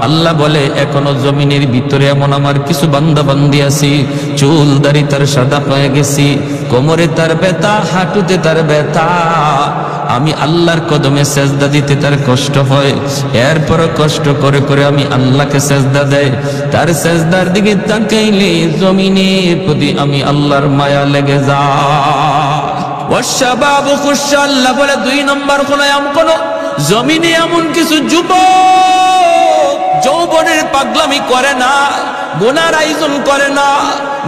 আল্লাহ বলে এখনো জমিনের ভিতরে এমন আমার কিছু বান্দা বান্দি আছে, চুল দাড়ি তার সাদা হয়ে গেছে, কোমরে তার ব্যথা, হাঁটুতে তার ব্যথা, আমি আল্লাহর কদমে সেজদা দিতে তার কষ্ট হয়, এরপর কষ্ট করে করে আমি আল্লাহকে সেজদা দেয়। তার সেজদার দিকে তাকাইলে জমিনের প্রতি আমি আল্লাহর মায়া লেগে যায়। ওয়াশাবাবু খুশা, আল্লাহ বলে 2 নম্বর হলো এমন জমিনে এমন কিছু যুবক যৌবনের পাগলামি করে না, গুনার আয়োজন করে না,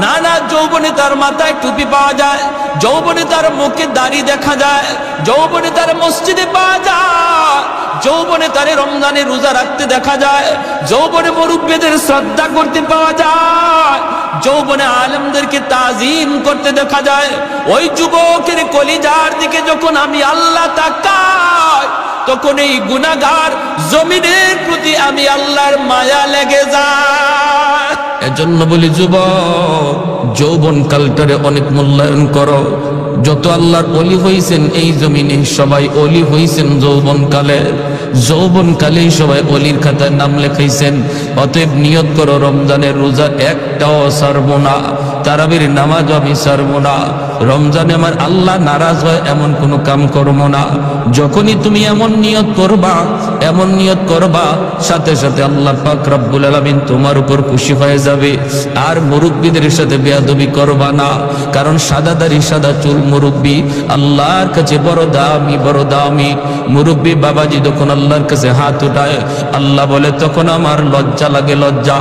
না না, যৌবনে তার মাথায় টুপি পাওয়া যায়, যৌবনে তার মুখে দাড়ি দেখা যায়, যৌবনে তার মসজিদে পাওয়া যায়, যৌবনে তার রমজানে রোজা রাখতে দেখা যায়, যৌবনে মুরব্বিদের শ্রদ্ধা করতে পাওয়া যায়, যৌবনে আলেমদেরকে তাজিম করতে দেখা যায়। ওই যুবকের কলিজার দিকে যখন আমি আল্লাহ তাকাই, তখন এই গুনাহগার জমিনের প্রতি আমি আল্লাহর মায়া লেগে যায়। এজন্য বলি যুবক, যৌবন কালটারে অনেক মূল্যায়ন করো। যত আল্লাহর ওলি হইছেন এই জমিনে সবাই ওলি হইছেন যৌবন কালে, যৌবন কালেই সবাই ওলির খাতায় নাম লেখাইছেন। অতএব নিয়ত করো রমজানের রোজা একটাও ছাড়বো না, তারাবির নামাজ আমি ছাড়বো না, রমজানে আমার আল্লাহ নারাজ হয় এমন কোনো কাম করবো না। যখনই তুমি এমন নিয়ত করবা, এমন নিয়ত করবা, সাথে সাথে আল্লাহ পাক রব্বুল আলামিন তোমার উপর খুশি হয়ে যাবে। আর মুরব্বিদের সাথে বেয়াদবি করবা না, কারণ সাদা দাড়ি সাদা চুল মুরব্বি আল্লাহর কাছে বড় দামি, বড় দামি। মুরব্বি বাবাজি যখন আল্লাহর কাছে হাত উঠায়, আল্লাহ বলে তখন আমার লজ্জা লাগে, লজ্জা।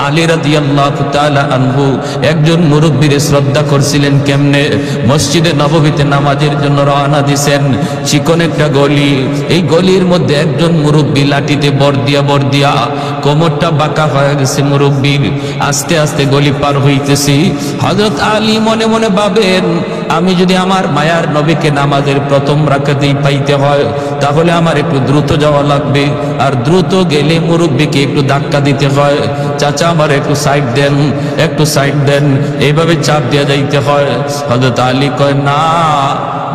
আলী রাদিয়াল্লাহু তাআলা আনহু একজন মুরব্বিরে শ্রদ্ধা করছিলেন কেমনে? মসজিদে নববীতে নামাজের জন্য রওনা দিয়েছেন, চিকন একটা গলি, এই গলির মধ্যে একজন মুরব্বি লাঠিতে বর দিয়া কোমরটা বাঁকা হয়ে গেছে মুরব্বির। আস্তে আস্তে গলি পার হইতেছি, হযরত আলী মনে মনে ভাবেন, আমি যদি আমার মায়ার নবীকে নামাজের প্রথম রাকাতেই পাইতে হয়, তাহলে আমার একটু দ্রুত যাওয়া লাগবে, আর দ্রুত গেলে মুরব্বিকে একটু ধাক্কা দিতে হয়। চাচা আমার একটু সাইড দেন, একটু সাইড দেন, এইভাবে চাপ দিয়ে যাইতে হয়। হযরত আলী কয়, না,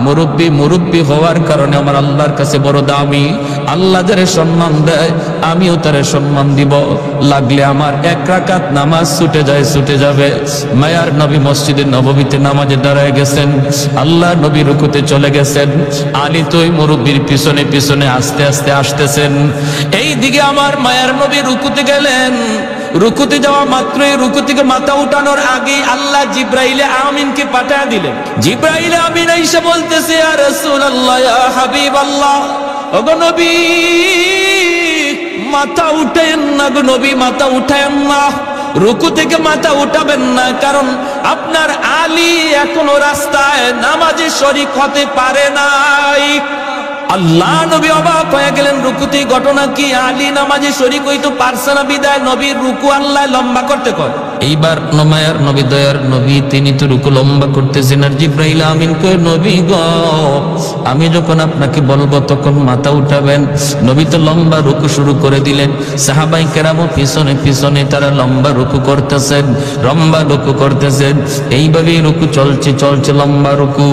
মুরব্বি মুরব্বি হওয়ার কারণে আমার আল্লাহর কাছে বড় দামি। আল্লাহ যারে সম্মান দেয় আমিও তারে সম্মান দিব, লাগলে আমার 1 রাকাত নামাজ ছুটে যায়, ছুটে যাবে। মায়ার নবী মসজিদে নববীতে নামাজে দাঁড়ায় গেছেন। গেছেন। আল্লাহ নবী রুকুতে চলে গেছেন, আলী তো ওই মুরব্বির পিছনে পিছনে আস্তে আস্তে আসতেছেন। এই দিকে আমার মায়ার নবী রুকুতে গেলেন। রুকুতে যাওয়া মাত্রই রুকু থেকে মাথা উঠানোর আগেই আল্লাহ জিব্রাইলে আমিনকে পাঠিয়ে দিলেন। জিব্রাইলে আমিন এসে বলতেছে, ইয়া রাসূলুল্লাহ, ইয়া হাবিবাল্লাহ, ওগো নবী মাথা উঠায়েন না গো নবী, মাথা উঠায়েন না, রুকু থেকে মাথা উঠাবেন না, কারণ আপনার আলী এখনো রাস্তায় নামাজে শরীক হতে পারে নাই। আল্লাহ নবী অবাক হয়ে গেলেন, রুকুতে ঘটনা কি? আলী নামাজে শরীক হইতো পারছে না বিদায় নবীর রুকু আল্লাহ লম্বা করতে কয়। এইবার নমায়ার নবী দয়ার নবী তিনি তো রুকু লম্বা করতেছেন, আর জিব্রাইল আমিন কয়, নবী গো আমি যখন আপনাকে বলবো তখন মাথা উঠাবেন। নবী তো লম্বা রুকু শুরু করে দিলেন। সাহাবাই কেরামও পিছনে পিছনে তারা লম্বা রুকু করতেছেন, লম্বা রুকু করতেছেন। এইভাবেই রুকু চলছে চলছে লম্বা রুকু।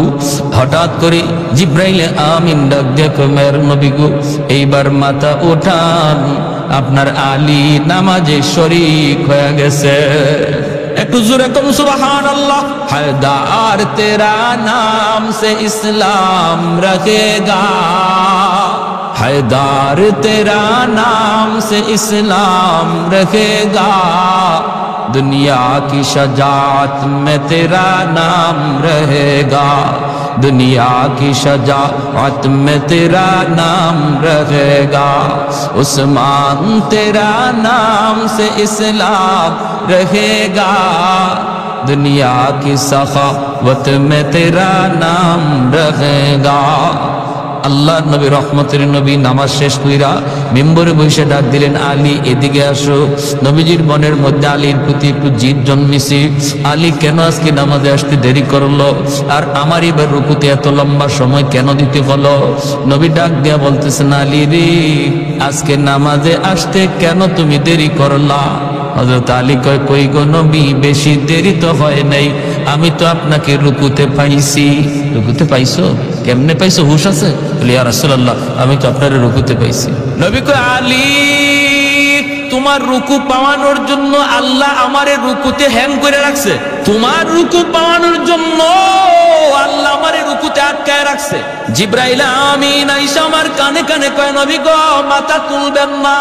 হঠাৎ করে জিব্রাইল আমিন ডাক দেখো মেয়ের নবী গো এইবার মাথা উঠান, আপনার আলী নামাজে শরীক হয়ে গেছে। একটু জোরে কম সুবহানাল্লাহ। হায়দার তেরা নাম সে ইসলাম রখেগা, हैदार तेरा नाम से इस्लाम रखेगा, दुनिया की शजाअत में तेरा नाम रहेगा, दुनिया की शजाअत में तेरा नाम रहेगा, उस्मान तेरा नाम से इस्लाम रहेगा, दुनिया की सखावत में तेरा नाम रहेगा। আল্লাহ নবী রহমতের নবী নামাজ শেষ কইরা মিম্বরে বসে ডাক দিলেন, আলী এদিকে আসো। নবীজির মনের মধ্যে আলীর প্রতি একটু জিদ জন্মেছে। আলী কেন আজকে নামাজে আসতে দেরি করলো, আর আমার এবার রুকুতে এত লম্বা সময় কেন দিতে হলো? নবী ডাক দিয়া বলতেছেন, আলী রে আজকে নামাজে আসতে কেন তুমি দেরি করলা? হযরত আলী কয়, কই গো নবী বেশি দেরি তো হয় নাই, আমি তো আপনাকে রুকুতে পাইছি। রুকুতে পাইছো? কেমনে পাইছো, হুশ আছে? ইয়া রাসূলুল্লাহ আমি তো আপনার রুকুতে পাইছি। নবী কয়, আলী তোমার রুকু পাওয়ানোর জন্য আল্লাহ আমারে রুকুতে হ্যাং করে রাখছে, তোমার রুকু পাওয়ানোর জন্য আল্লাহ আমারে রুকুতে আটকায় রাখছে। জিব্রাইল আমিন আইসা আমার কানে কানে কয়, নবী গো মাথা তুলবেন না,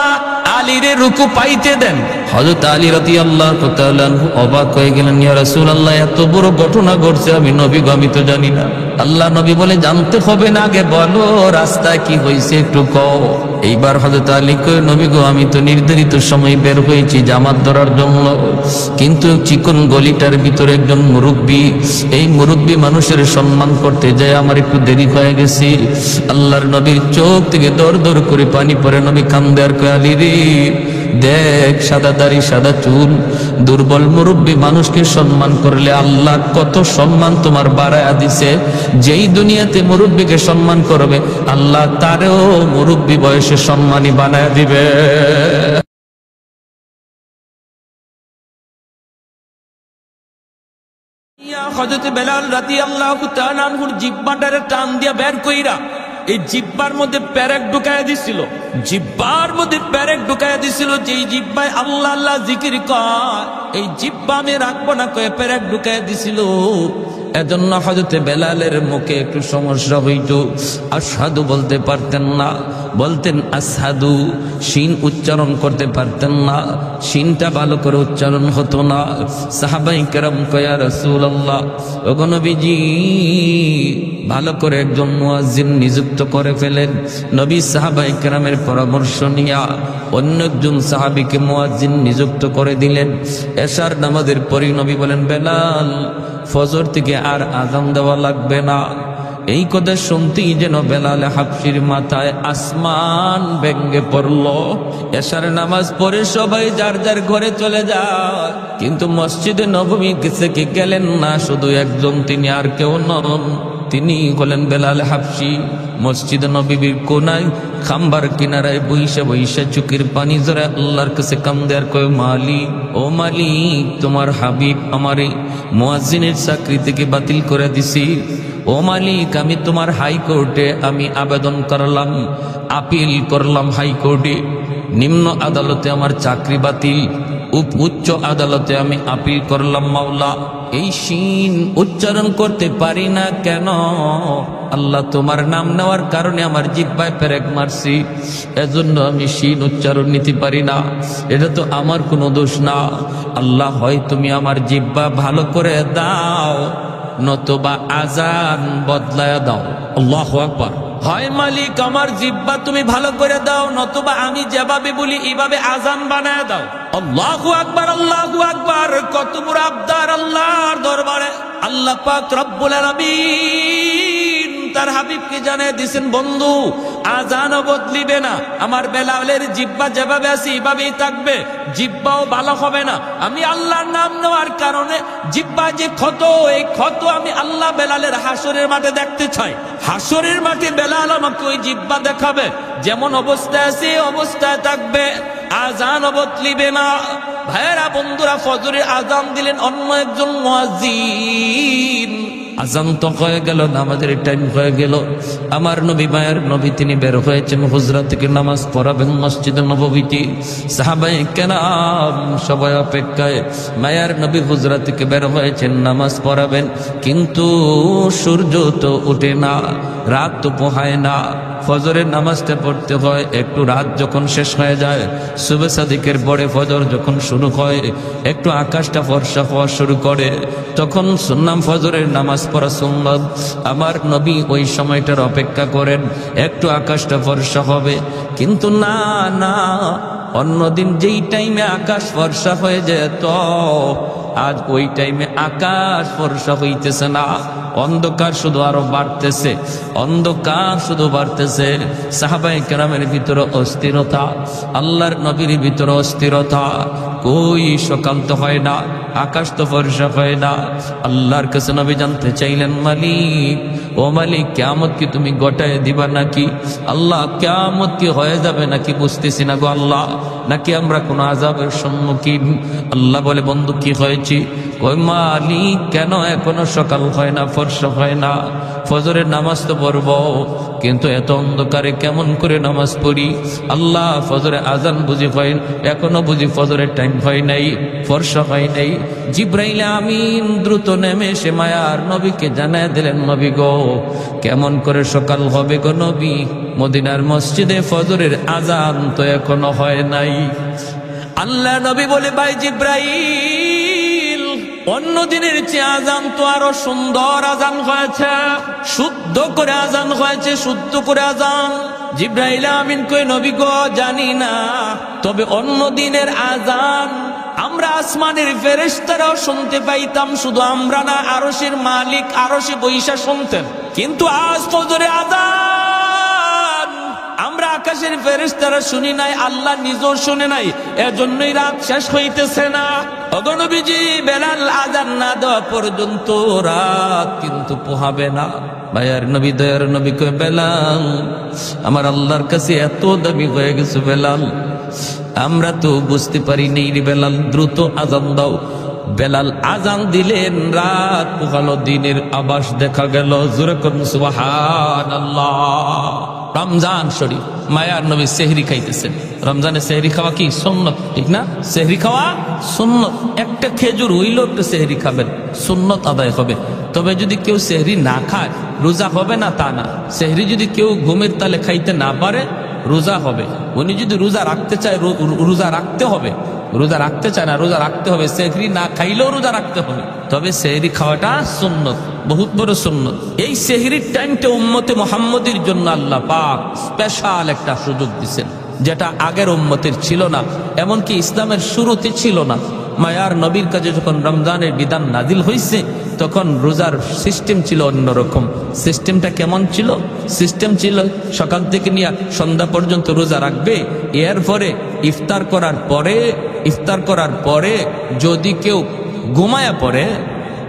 আলীরে রুকু পাইতে দেন। হযরত আলী রাদিয়াল্লাহু তাআলা অবাক হয়ে গেলেন, ইয়া রাসূলুল্লাহ এত বড় ঘটনা ঘটছে আমি নবী গো আমি তো জানি না। আল্লাহ নবী বলে, জানতে হবে না, আগে বলো রাস্তায় কি হয়েছে একটু কও। এইবার হযরত আলী কয়, নবী গো আমি তো নির্ধারিত সময় বের হয়েছি জামাত ধরার জন্য, কিন্তু চিকন গলিটার ভিতরে একজন মুরব্বী, এই মুরব্বী মানুষের সম্মান করতে যায় আমার একটু দেরি হয়ে গেছে। আল্লাহর নবীর চোখ থেকে দর দর করে পানি পড়ে। নবী কান্দে আর কয়, আলী রে দেখ সাদা দাড়ি সাদা চুল, দুর্বল মুরব্বী মানুষকে সম্মান করলে আল্লাহ কত সম্মান তোমার বাড়ায়া দিছে। যেই দুনিয়াতে মুরব্বীকে সম্মান করবে আল্লাহ তারেও মুরব্বী বয়সে সম্মানী বানায়া দিবে। হযরত বেলাল রাদিয়াল্লাহু তাআলা আনহুর জিহ্বাটারে টান দিয়া বের কইরা এই জিহ্বার মধ্যে পেরেক ঢুকায়া দিছিল, জিহ্বার মধ্যে পেরেক ঢুকায়া দিছিল। যেই জিহ্বায় আল্লাহ আল্লাহ জিকির কয় এই জিহ্বা আমি রাখবো না কয়ে পেরেক ঢুকায়া দিছিল। এজন্য হযরত বেলালের মুখে একটু সমস্যা হইতো, আশহাদু বলতে পারতেন না, বলতেন আসহাদু, শিন উচ্চারণ করতে পারতেন না, শিনটা ভালো করে উচ্চারণ হতো না। সাহাবাই কেরাম কয়, ইয়া রাসূলুল্লাহ ওগো নবীজি ভালো করে একজন মুয়াজ্জিন নিযুক্ত করে ফেলেন। নবী সাহাবাই কেরামের পরামর্শ নিয়া অন্য একজন সাহাবীকে মুয়াজ্জিন নিযুক্ত করে দিলেন। এশার নামাজের পরই নবী বলেন, বেলাল ফজর থেকে আর আযান দেওয়া লাগবে না। এই কথা শুনতেই যেন বেলাল হাবশির মাথায় আসমান ভেঙে পড়ল। এশার নামাজ পড়ে সবাই যার যার ঘরে চলে যায়, কিন্তু মসজিদে নববী থেকে গেলেন না শুধু একজন, তিনি আর কেউ নন, তিনি হলেন বেলাল হাবশি। মসজিদ নববীর কোনায় খাম্বার কিনারায় বইসা বইসা চোখের পানি জড়ায় আল্লাহর কাছে কান্দে আর কয়, মালিক ও মালিক তোমার হাবিব আমারে মুয়াজ্জিনের চাকরি থেকে বাতিল করে দিছি। ও মালিক আমি তোমার হাইকোর্টে আমি আবেদন করলাম, আপিল করলাম হাইকোর্টে, নিম্ন আদালতে আমার চাকরি বাতিল। উচ্চ আদালতে আমি আপিল করলাম, মাওলা এই শিন উচ্চারণ করতে পারি না কেন? আল্লাহ তোমার নাম নেওয়ার কারণে আমার জিহ্বায় পেরেক মারছি, এজন্য আমি শিন উচ্চারণ নিতে পারি না। এটা তো আমার কোনো দোষ না। আল্লাহ হয় তুমি আমার জিহ্বা ভালো করে দাও, নতুবা আজান বদলায়া দাও। আল্লাহু আকবার। হয় মালিক আমার জিহ্বা তুমি ভালো করে দাও, নতুবা আমি যেভাবে বলি এইভাবে আজান বানায় দাও। আল্লাহু আকবার, আল্লাহু আকবার। কত বড় আবদার আল্লাহর দরবারে। আল্লাহ পাক রব্বুল আলামিন তার হাবিবকে জানিয়ে দিয়েছেন, বন্ধু আজানও বদলিবে না, আমার বেলালের জিহ্বা যেভাবে আছে এইভাবেই থাকবে, জিহ্বাও ভালো হবে না। আমি আল্লাহর নাম নেওয়ার কারণে জিহ্বা যে ক্ষত, এই ক্ষত আমি আল্লাহ বেলালের হাসরের মাঠে দেখতে চাই। হাসরের মাঠে বেলাল আমাকে ওই জিহ্বা দেখাবে, যেমন অবস্থায় আছে অবস্থায় থাকবে, আজানও বদলিবে না। ভাইয়েরা বন্ধুরা, ফজরের আজান দিলেন অন্য একজন মুয়াজ্জিন। আজান তো হয়ে গেল, নামাজের টাইম হয়ে গেল। আমার নবী, মায়ের নবী, তিনি বের হয়েছেন হুজরা থেকে নামাজ পড়াবেন মসজিদে নববীতে। সাহাবায়ে কেরাম সবাই অপেক্ষায়, মায়ের নবী হুজরা থেকে বের হয়েছেন নামাজ পড়াবেন, কিন্তু সূর্য তো ওঠে না, রাত তো পোহায় না। ফজরের নামাজটা পড়তে হয়, একটু রাত যখন শেষ হয়ে যায়, সুবহ সাদিকের পরে ফজর যখন শুরু হয়, একটু আকাশটা ফর্সা হওয়া শুরু করে, তখন সুন্নাম ফজরের নামাজ পড়া সুন্নাত। আমার নবী ওই সময়টার অপেক্ষা করেন, একটু আকাশটা ফর্সা হবে। কিন্তু না না, অন্যদিন যেই টাইমে আকাশ ফর্সা হয়ে যেত, আজ ওই টাইমে আকাশ ফর্সা হইতেছে না, অন্ধকার শুধু আরো বাড়তেছে, অন্ধকার শুধু বাড়তেছে। সাহাবায়ে কেরামের ভিতরে অস্থিরতা, আল্লাহর নবীর ভিতরে অস্থিরতা। কই সকাল তো হয় না, আকাশ তো ফর্সা হয় না। আল্লাহর কাছে নবী জানতে চাইলেন, মালিক ও মালিক, কিয়ামত কি তুমি গোটায় দিবা নাকি? আল্লাহ, কিয়ামত কি হয়ে যাবে নাকি বুঝতেছি না গো আল্লাহ, নাকি আমরা কোনো আযাবের সম্মুখীন? আল্লাহ বলে, বন্ধু কি হয়েছে? ওই মালিক, কেন এখনো সকাল হয় না, ফর্সা হয় না? ফজরের নামাজ তো পড়ব, কিন্তু এত অন্ধকারে কেমন করে নামাজ পড়ি? আল্লাহ, ফজরে আজান বুঝি হয়, এখনো বুঝি ফজরের টাইম হয় নাই, ফর্সা হয় নাই। জিব্রাইল আমিন দ্রুত নেমে এসে মায়ার নবীকে জানায় দিলেন, নবী গো, কেমন করে সকাল হবে গো নবী? মদিনার মসজিদে ফজরের আজান তো এখনো হয় নাই। আল্লাহ নবী বলে, ভাই জিব্রাইল, অন্য দিনের চেয়ে আজান তো আরো সুন্দর আজান হয়েছে, শুদ্ধ করে আজান হয়েছে, শুদ্ধ করে আজান। জিব্রাইল আমিন কই, নবী গো, জানি না, তবে অন্য দিনের আজান আমরা আসমানের ফেরেশতারাও শুনতে পাইতাম, শুধু আমরা না, আরশের মালিক আরশে বৈশা শুনতেন। কিন্তু আজ ফজরে আজান আমরা আকাশের ফেরেশতারা শুনি নাই, আল্লাহ নিজেও শুনে নাই, এজন্যই রাত শেষ হইতেছে না। ওগো নবীজি, বেলাল আজান না দেওয়া পর্যন্ত রাত কিন্তু পোহাবে না। ভাইয়ার নবী, দয়ার নবী কয়, বেলাল, আমার আল্লাহর কাছে এত দামি হয়ে গেছে বেলাল, আমরা তো বুঝতে পারি নেই রে বেলাল, দ্রুত আজান দাও। বেলাল আজান দিলেন, রাত পোহালো, দিনের আভাস দেখা গেল। জোরে করুন সুবহানাল্লাহ। রমজান শরীফ, মায়ার নবী সেহরি খাইতেছেন। রমজানে সেহরি খাওয়া কি সুন্নত, ঠিক না? সেহরি খাওয়া সুন্নত। একটা খেজুর হইলেও একটু সেহরি খাবেন, সুন্নত আদায় হবে। তবে যদি কেউ সেহরি না খায়, রোজা হবে না তা না। সেহরি যদি কেউ ঘুমের তালে খাইতে না পারে, রোজা হবে। উনি যদি রোজা রাখতে চায়, রোজা রাখতে হবে। রোজা রাখতে চায় না, রোজা রাখতে হবে। সেহরি না খাইলেও রোজা রাখতে হবে, তবে সেহরি খাওয়াটা সুন্নত, বহুত বড় সুন্নত। এই সেহরির টাইমটা উম্মতে মুহাম্মদের জন্য আল্লাহ পাক স্পেশাল একটা সুযোগ দিয়েছেন, যেটা আগের উম্মতের ছিল না, এমনকি ইসলামের শুরুতে ছিল না। মায়ার নবীর কাছে যখন রমজানের বিধান নাজিল হয়েছে, তখন রোজার সিস্টেম ছিল অন্যরকম। সিস্টেমটা কেমন ছিল? সিস্টেম ছিল সকাল থেকে নিয়ে সন্ধ্যা পর্যন্ত রোজা রাখবে, এরপরে ইফতার করার পরে যদি কেউ ঘুমায়া পড়ে,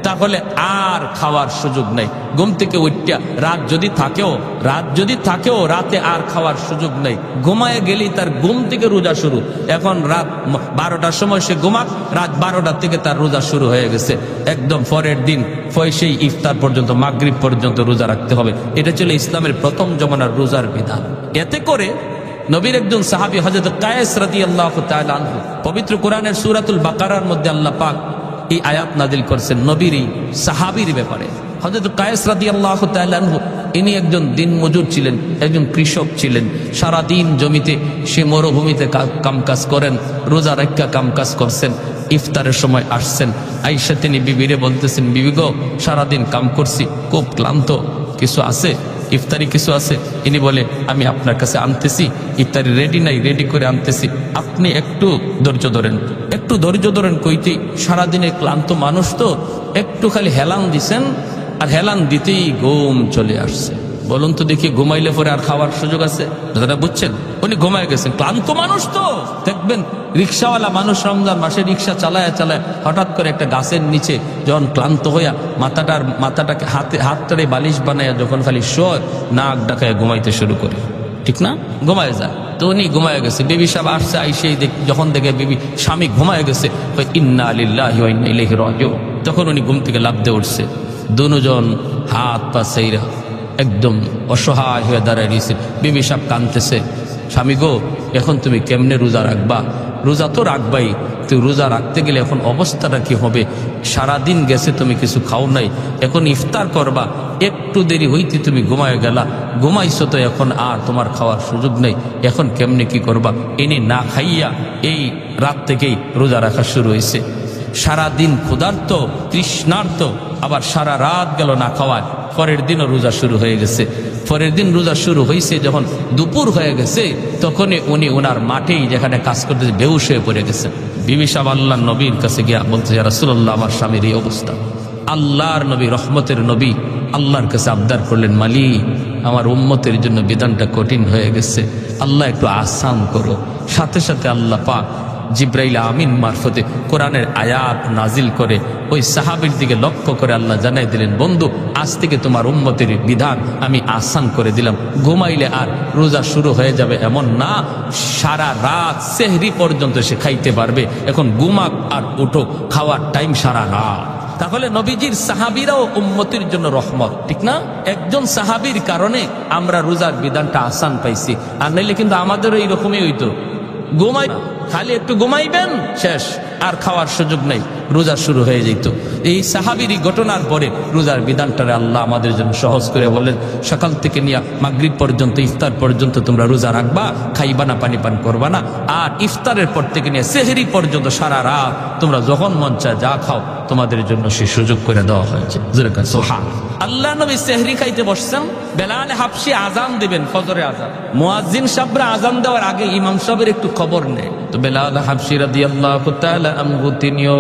তাহলে আর খাওয়ার সুযোগ নেই। ঘুম থেকে উঠিয়া রাত যদি থাকেও রাতে আর খাওয়ার সুযোগ নেই। ঘুমায় গেলেই তার ঘুম থেকে রোজা শুরু। এখন রাত 12টার সময় সে ঘুমাক, রাত 12টা থেকে তার রোজা শুরু হয়ে গেছে। একদম পরের দিন সেই ইফতার পর্যন্ত, মাগরিব পর্যন্ত রোজা রাখতে হবে। এটা ছিল ইসলামের প্রথম জমানার রোজার বিধান। এতে করে নবীর একজন সাহাবী হযরত কায়েস রাদিয়াল্লাহু তাআলা আনহু, পবিত্র কোরআনের সূরাতুল বাকারার মধ্যে আল্লাহ পাক এই আয়াত নাযিল করেছেন নবীর এই সাহাবীর ব্যাপারে। হযরত কায়েস রাদিয়াল্লাহু তাআলা আনহু ইনি একজন দিনমজুর ছিলেন, একজন কৃষক ছিলেন। সারা দিন জমিতে সে মরুভূমিতে কামকাজ করেন, রোজা রাখা কামকাজ করছেন। ইফতারের সময় আসছেন, আয়েশা তিনি বিবিরে বলতেছেন, বিবি গো সারাদিন কাম করছি, খুব ক্লান্ত, কিছু আছে ইফতারি কিছু আছে? ইনি বলে আমি আপনার কাছে আনতেছি, ইফতারি রেডি নাই, রেডি করে আনতেছি, আপনি একটু ধৈর্য ধরেন, একটু ধৈর্য ধরেন। কইতেই সারাদিনের ক্লান্ত মানুষ তো একটু খালি হেলান দিছেন, আর হেলান দিতেই ঘুম চলে আসছে। বলুন তো দেখি, ঘুমাইলে পরে আর খাওয়ার সুযোগ আছে? দাদা বুঝছেন, উনি ঘুমায় গেছেন, ক্লান্ত মানুষ তো। দেখবেন রিক্সাওয়ালা মানুষ রমজান মাসে রিক্সা চালায় চালায় হঠাৎ করে একটা গাছের নিচে যখন ক্লান্ত হইয়া মাথাটাকে হাতটারে বালিশ বানাইয়া যখন খালি শোয়, নাক ডাকায় ঘুমাইতে শুরু করে, ঠিক না? ঘুমায় যায়। তো উনি ঘুমায় গেছে। বিবি সাহেব আসছে, আইসেই যখন দেখে বিবি স্বামী ঘুমায় গেছে, ইন্না লিল্লাহি ওয়া ইন্না ইলাইহি রাজিউন, তখন উনি ঘুম থেকে লাফ দিয়ে উঠছে। দুজন হাত পা সেইরা একদম অসহায় হয়ে দাঁড়ায় দিয়েছে। বিবি সাহেব কাঁদতেছে, স্বামী গো এখন তুমি কেমনে রোজা রাখবা? রোজা তো রাখবাই, তুই রোজা রাখতে গেলে এখন অবস্থাটা কি হবে? সারাদিন গেছে তুমি কিছু খাও নাই, এখন ইফতার করবা, একটু দেরি হইতে তুমি ঘুমায় গেলা, ঘুমাইছো তো এখন আর তোমার খাওয়ার সুযোগ নেই, এখন কেমনে কি করবা? এনে না খাইয়া এই রাত থেকেই রোজা রাখা শুরু হয়েছে। সারাদিন ক্ষুধার্ত তৃষ্ণার্ত, আবার সারা রাত গেল না খাওয়ায়। পরের দিনও রোজা শুরু হয়ে গেছে। পরের দিন রোজা শুরু হয়েছে, যখন দুপুর হয়ে গেছে তখনই উনি ওনার মাঠেই যেখানে কাজ করতেছে বেহুশ হয়ে পড়ে গেছে। বিবি সাহেব আল্লাহর নবীর কাছে গিয়া বলছে, ইয়া রাসূলুল্লাহ আমার স্বামীর এই অবস্থা। আল্লাহর নবী, রহমতের নবী আল্লাহর কাছে আবদার করলেন, মালিক আমার উম্মতের জন্য বিধানটা কঠিন হয়ে গেছে, আল্লাহ একটু আসান করো। সাথে সাথে আল্লাহ পাক জিব্রাইল আমিন মারফতে কোরআনের আয়াত নাজিল করে ওই সাহাবীর দিকে লক্ষ্য করে আল্লাহ জানাই দিলেন, বন্ধু আজ থেকে তোমার উম্মতের বিধান আমি আসান করে দিলাম। ঘুমাইলে আর রোজা শুরু হয়ে যাবে এমন না, সারা রাত সেহরি পর্যন্ত সে খাইতে পারবে। এখন ঘুমাক আর উঠো, খাওয়ার টাইম সারা রাত। তাহলে নবীজির সাহাবীরাও উম্মতির জন্য রহমত, ঠিক না? একজন সাহাবীর কারণে আমরা রোজার বিধানটা আসান পাইছি, আর নাইলে কিন্তু আমাদেরও এইরকমই হইতো। ঘুমাই খালি একটু ঘুমাইবেন, শেষ, আর খাওয়ার সুযোগ নেই, রোজা শুরু হয়ে যেত। এই সাহাবীর ঘটনার পরে রোজার বিধানটারে আল্লাহ আমাদের জন্য সহজ করে বলেন, সকাল থেকে নিয়ে মাগরিব পর্যন্ত, ইফতার পর্যন্ত তোমরা রোজা রাখবা, খাইবা না, পানি পান করবা না। আর ইফতারের পর থেকে নিয়ে সেহরি পর্যন্ত সারা রাত তোমরা যখন মন চায় যা খাও, তোমাদের জন্য সে সুযোগ করে দেওয়া হয়েছে। আল্লাহ নবী সেহরি খাইতে বসছেন, বেলাল হাবশি আজান দিবেন, ফজরে আজান। মুয়াজ্জিন সাহেবরা আজান দেওয়ার আগে ইমাম সাহেবের একটু খবর নেয়। তো বেলাল হাবশি রাদিয়াল্লাহু তাআলা আনহু তিনিও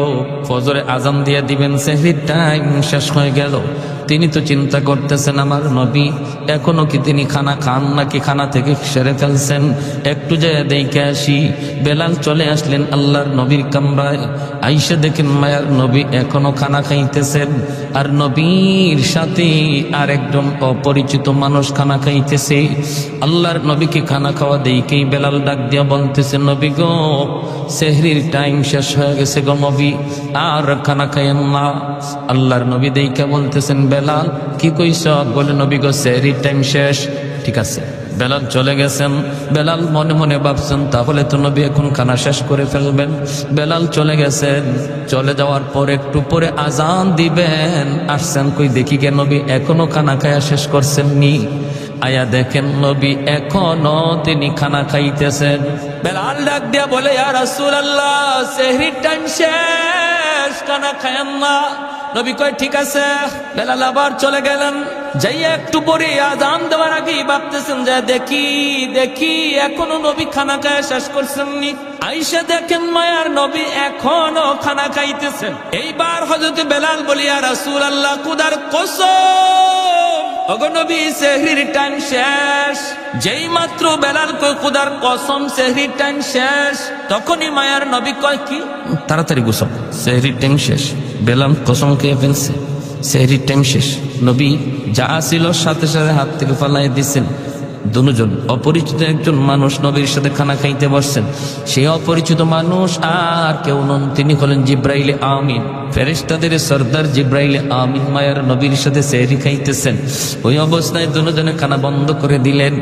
ফজরে আজান দিয়ে দিবেন, সেহরির টাইম শেষ হয়ে গেল। তিনি তো চিন্তা করতেছেন, আমার নবী এখনো কি তিনি খানা খান নাকি খানা থেকে সেরে ফেলছেন, একটু যায় দেখে আসি। বেলাল চলে আসলেন আল্লাহর নবীর কামরায়, আইসা দেখেন মায়ার নবী এখনো খানা খাইতেছেন, আর নবীর সাথে আর একজন অপরিচিত মানুষ খানা খাইতেছে। আল্লাহর নবীকে খানা খাওয়া দেখেই বেলাল ডাক দিয়া বলতেছে, নবী গো সেহরির টাইম শেষ হয়ে গেছে গো নবী, আর খানা খাইয়েন না। আল্লাহর নবী দেখে বলতেছেন, বেলাল কি কইছ? বলে, নবী গো সেহরির টাইম শেষ। ঠিক আছে, বেলাল চলে গেছেন। বেলাল মনে মনে ভাবছেন, তাহলে তো নবী এখন খানা শেষ করে ফেলবেন। বেলাল চলে গেছেন, চলে যাওয়ার পর একটু পরে আজান দিবেন, আসছেন কই দেখি কে নবী এখনো খানা খায়া শেষ করছেননি। আয়া দেখেন নবী এখনো তিনি খানা খাইতেছেন। বেলাল ডাক দিয়া বলে, ইয়া রাসূলুল্লাহ সেহরির টাইম শেষ, খানা খায়েন না। নবী কয় ঠিক আছে। বেলাল আবার চলে গেলেন, যাইয়া একটু পরে আজান দেওয়ার আগেই ভাবতেছেন যে দেখি দেখি এখনো নবী খানা খায় শেষ করছেননি। আইসা দেখেন মায়ার নবী এখনো খানা খাইতেছেন। এইবার হযরত বেলাল বলি, ইয়া রাসূলুল্লাহ খুদার কসম, ওগো নবী সেহরির টাইম শেষ। যেই মাত্র বেলাল কয় খুদার কসম সেহরির টাইম শেষ, তখনই মায়ার নবী কয় কি, তাড়াতাড়ি গোসল, সেহরির টাইম শেষ। বেলাল কসম খেয়ে ফেলছে, সেহরির টাইম শেষ। নবী যা ছিল সাথে সাথে হাত থেকে ফালাই দিচ্ছেন। দুজন অপরিচিত একজন মানুষ নবীর সাথে খানা খাইতে বসছেন। সেই অপরিচিত মানুষ আর কেউ নন, তিনি হলেন জিব্রাইল আমিন। ফেরেশতাদের সরদার জিব্রাইল আমিন মায়ার নবীর সাথে সেহরি খাইতেছেন। ওই অবস্থায় দুজনে খানা বন্ধ করে দিলেন।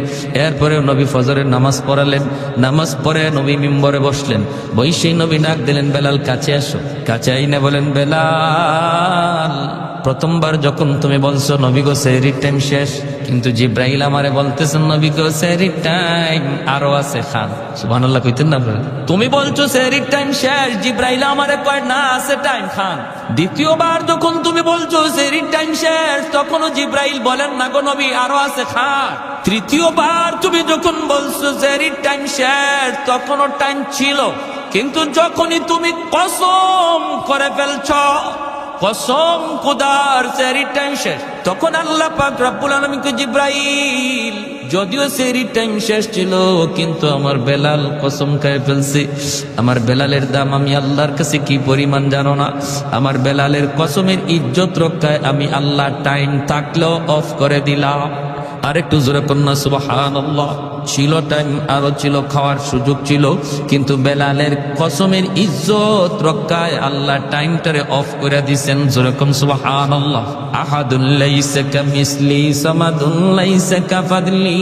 এরপরে নবী ফজরের নামাজ পড়ালেন। নামাজ পড়ে নবী মিম্বরে বসলেন। বৈশেই নবী ডাক দিলেন, বেলাল কাছে আসো। কাছে আইনে বলেন, বেলাল, প্রথমবার যখন তুমি বলছো নবী গো সেহরির টাইম শেষ, কিন্তু জিব্রাইল আমারে বলতেছেন নবী গো সেহরির টাইম আরো আছে, খান। সুবহানাল্লাহ কইতেন না আপনারা? তুমি বলছো সেহরির টাইম শেষ, জিব্রাইল আমারে কয় না আছে টাইম, খান। দ্বিতীয়বার যখন তুমি বলছো সেহরির টাইম শেষ, তখনও জিব্রাইল বলেন না গো নবী আরো আছে, খান। তৃতীয়বার তুমি যখন বলছো সেহরির টাইম শেষ, তখনও টাইম ছিল, কিন্তু যখনই তুমি কসম করে ফেলছ, কসম খোদার সেহরির টাইম শেষ, তখন আল্লাহ পাক রব্বুল আলামিন কে জিব্রাইল, যদিও সেহরির টাইম শেষ ছিল, কিন্তু আমার বেলাল কসম খেয়ে ফেলছে। আমার বেলালের দাম আমি আল্লাহর কাছে কি পরিমাণ জানো না? আমার বেলালের কসমের ইজ্জত রক্ষায় আমি আল্লাহ টাইম থাকলেও অফ করে দিলাম। আরেকটু জোরে কন্যা সুবহানাল্লাহ। ছিল টাইম, আরো ছিল, খাওয়ার সুযোগ ছিল, কিন্তু বেলালের কসমের ইজ্জত রক্ষায় আল্লাহ টাইমটারে অফ করে দিয়েছেন। জোরে কোন সুবহানাল্লাহ। আহাদুল লাইসা কামিসলি সামাদুল লাইসা কাফাদলি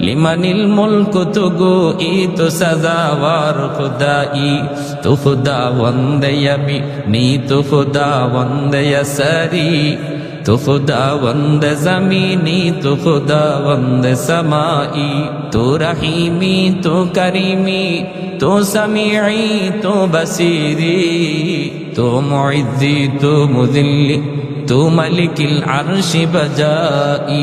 লিমানিল মুলকু তুগু ইতু সাজাওয়ার খুদাই তু খুদা ওয়ান্দায়ামি নি তু খুদা ওয়ান্দায়াসারি তু খুদা ওয়ান্দে জমিনি তু খুদা ওয়ান্দে সামাই তু রহিমি তু করিমি তু সামিঈ তু বসিরি তু মুইজ্জি তু মুযিল্লি তু মালিকিল আরশি বাজাই।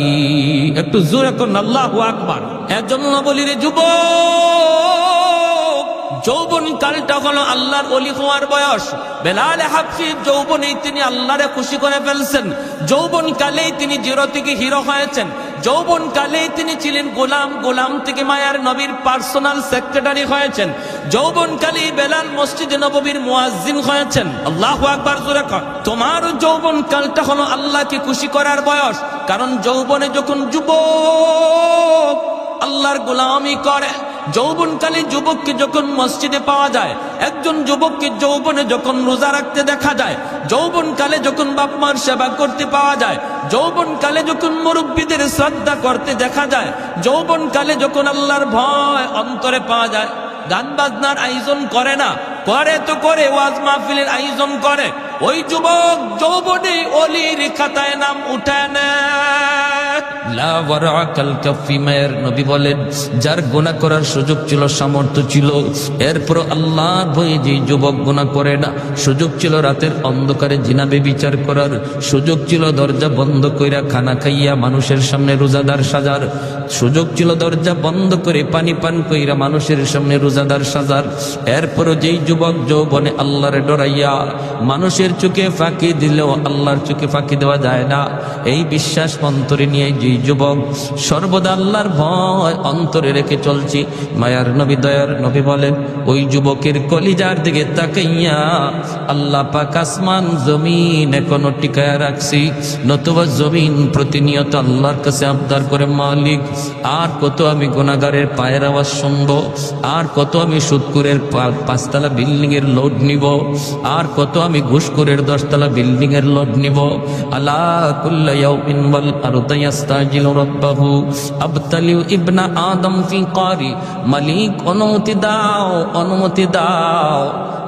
একটু জোরে করুন আল্লাহু আকবার। এজন্য বলি রে যুবক, যৌবন কালটা হলো আল্লাহর ওলি হওয়ার বয়স। বেলাল হাবশী যৌবনেই তিনি আল্লাহরে খুশি করে ফেলছেন। যৌবন কালেই তিনি জিরো থেকে হিরো হয়েছেন। যৌবন কালেই তিনি ছিলেন গোলাম, গোলাম থেকে মায়ার নবীর পার্সোনাল সেক্রেটারি হয়েছেন। যৌবন কালেই বেলাল মসজিদে নববীর মুয়াজ্জিন হয়েছেন। আল্লাহু আকবার জোরে কর। তোমার যৌবন কালটা হলো আল্লাহকে খুশি করার বয়স। কারণ যৌবনে যখন যুবক আল্লাহর গোলামি করে, যৌবনকালে যুবককে যখন মসজিদে পাওয়া যায়, একজন যুবককে যৌবনে যখন রোজা রাখতে দেখা যায়, যৌবনকালে যখন বাপ মার সেবা করতে পাওয়া যায়, যৌবনকালে যখন মুরব্বীদের শ্রদ্ধা করতে দেখা যায়, যৌবনকালে যখন আল্লাহর ভয় অন্তরে পাওয়া যায়, গান বাজনার আয়োজন করে না, করে তো করে ওয়াজ মাহফিলের আয়োজন করে, ওই যুবক যৌবনে ওলির খাতায় নাম উঠায় নেয়। লা ওয়ারাকাল কাফি, মায়ের নবী বলেন, যার গুনাহ করার সুযোগ ছিল, সামর্থ্য ছিল, এরপর আল্লাহর ভয়ে যে যুবক গুনাহ করে না, সুযোগ ছিল রাতের অন্ধকারে জিনা ব্যভিচার করার, সুযোগ ছিল দরজা বন্ধ কইরা খানা খাইয়া মানুষের সামনে রোজাদার সাজার, সুযোগ ছিল দরজা বন্ধ করে পানি পান কইরা মানুষের সামনে রোজাদার সাজার, এরপরও যেই যুবক যৌবনে আল্লাহরে ডরাইয়া মানুষের চোখে ফাঁকি দিলেও আল্লাহর চোখে ফাঁকি দেওয়া যায় না, এই বিশ্বাস অন্তরে নিয়ে যেই যুবক সর্বদা আল্লাহর ভয় অন্তরে রেখে চলছি, মায়ার নবী দয়ার নবী বলেন, ওই যুবকের কলিজার দিকে তাকাইয়া আল্লাহ পাক আসমান জমিন এখনো টিকায়া রাখছি, নতুবা জমিন প্রতিনিয়ত আল্লাহর কাছে আবদার করে, মালিক আর কত আমি গুনাহগারের পায়ের আওয়াজ শুনবো, আর কত আমি সুদখোরের 5তলা বিল্ডিং এর লোড নিব, আর কত আমি ঘুষখোরের 10তলা বিল্ডিং এর লোড নিব। আলা কুল্লা ইয়াউমিন ওয়াল আরদু ইস্তাজিলু রাব্বাহু আবতালিউ ইবনা আদম ফি কারি, মালিক অনুমতি দাও, অনুমতি দাও,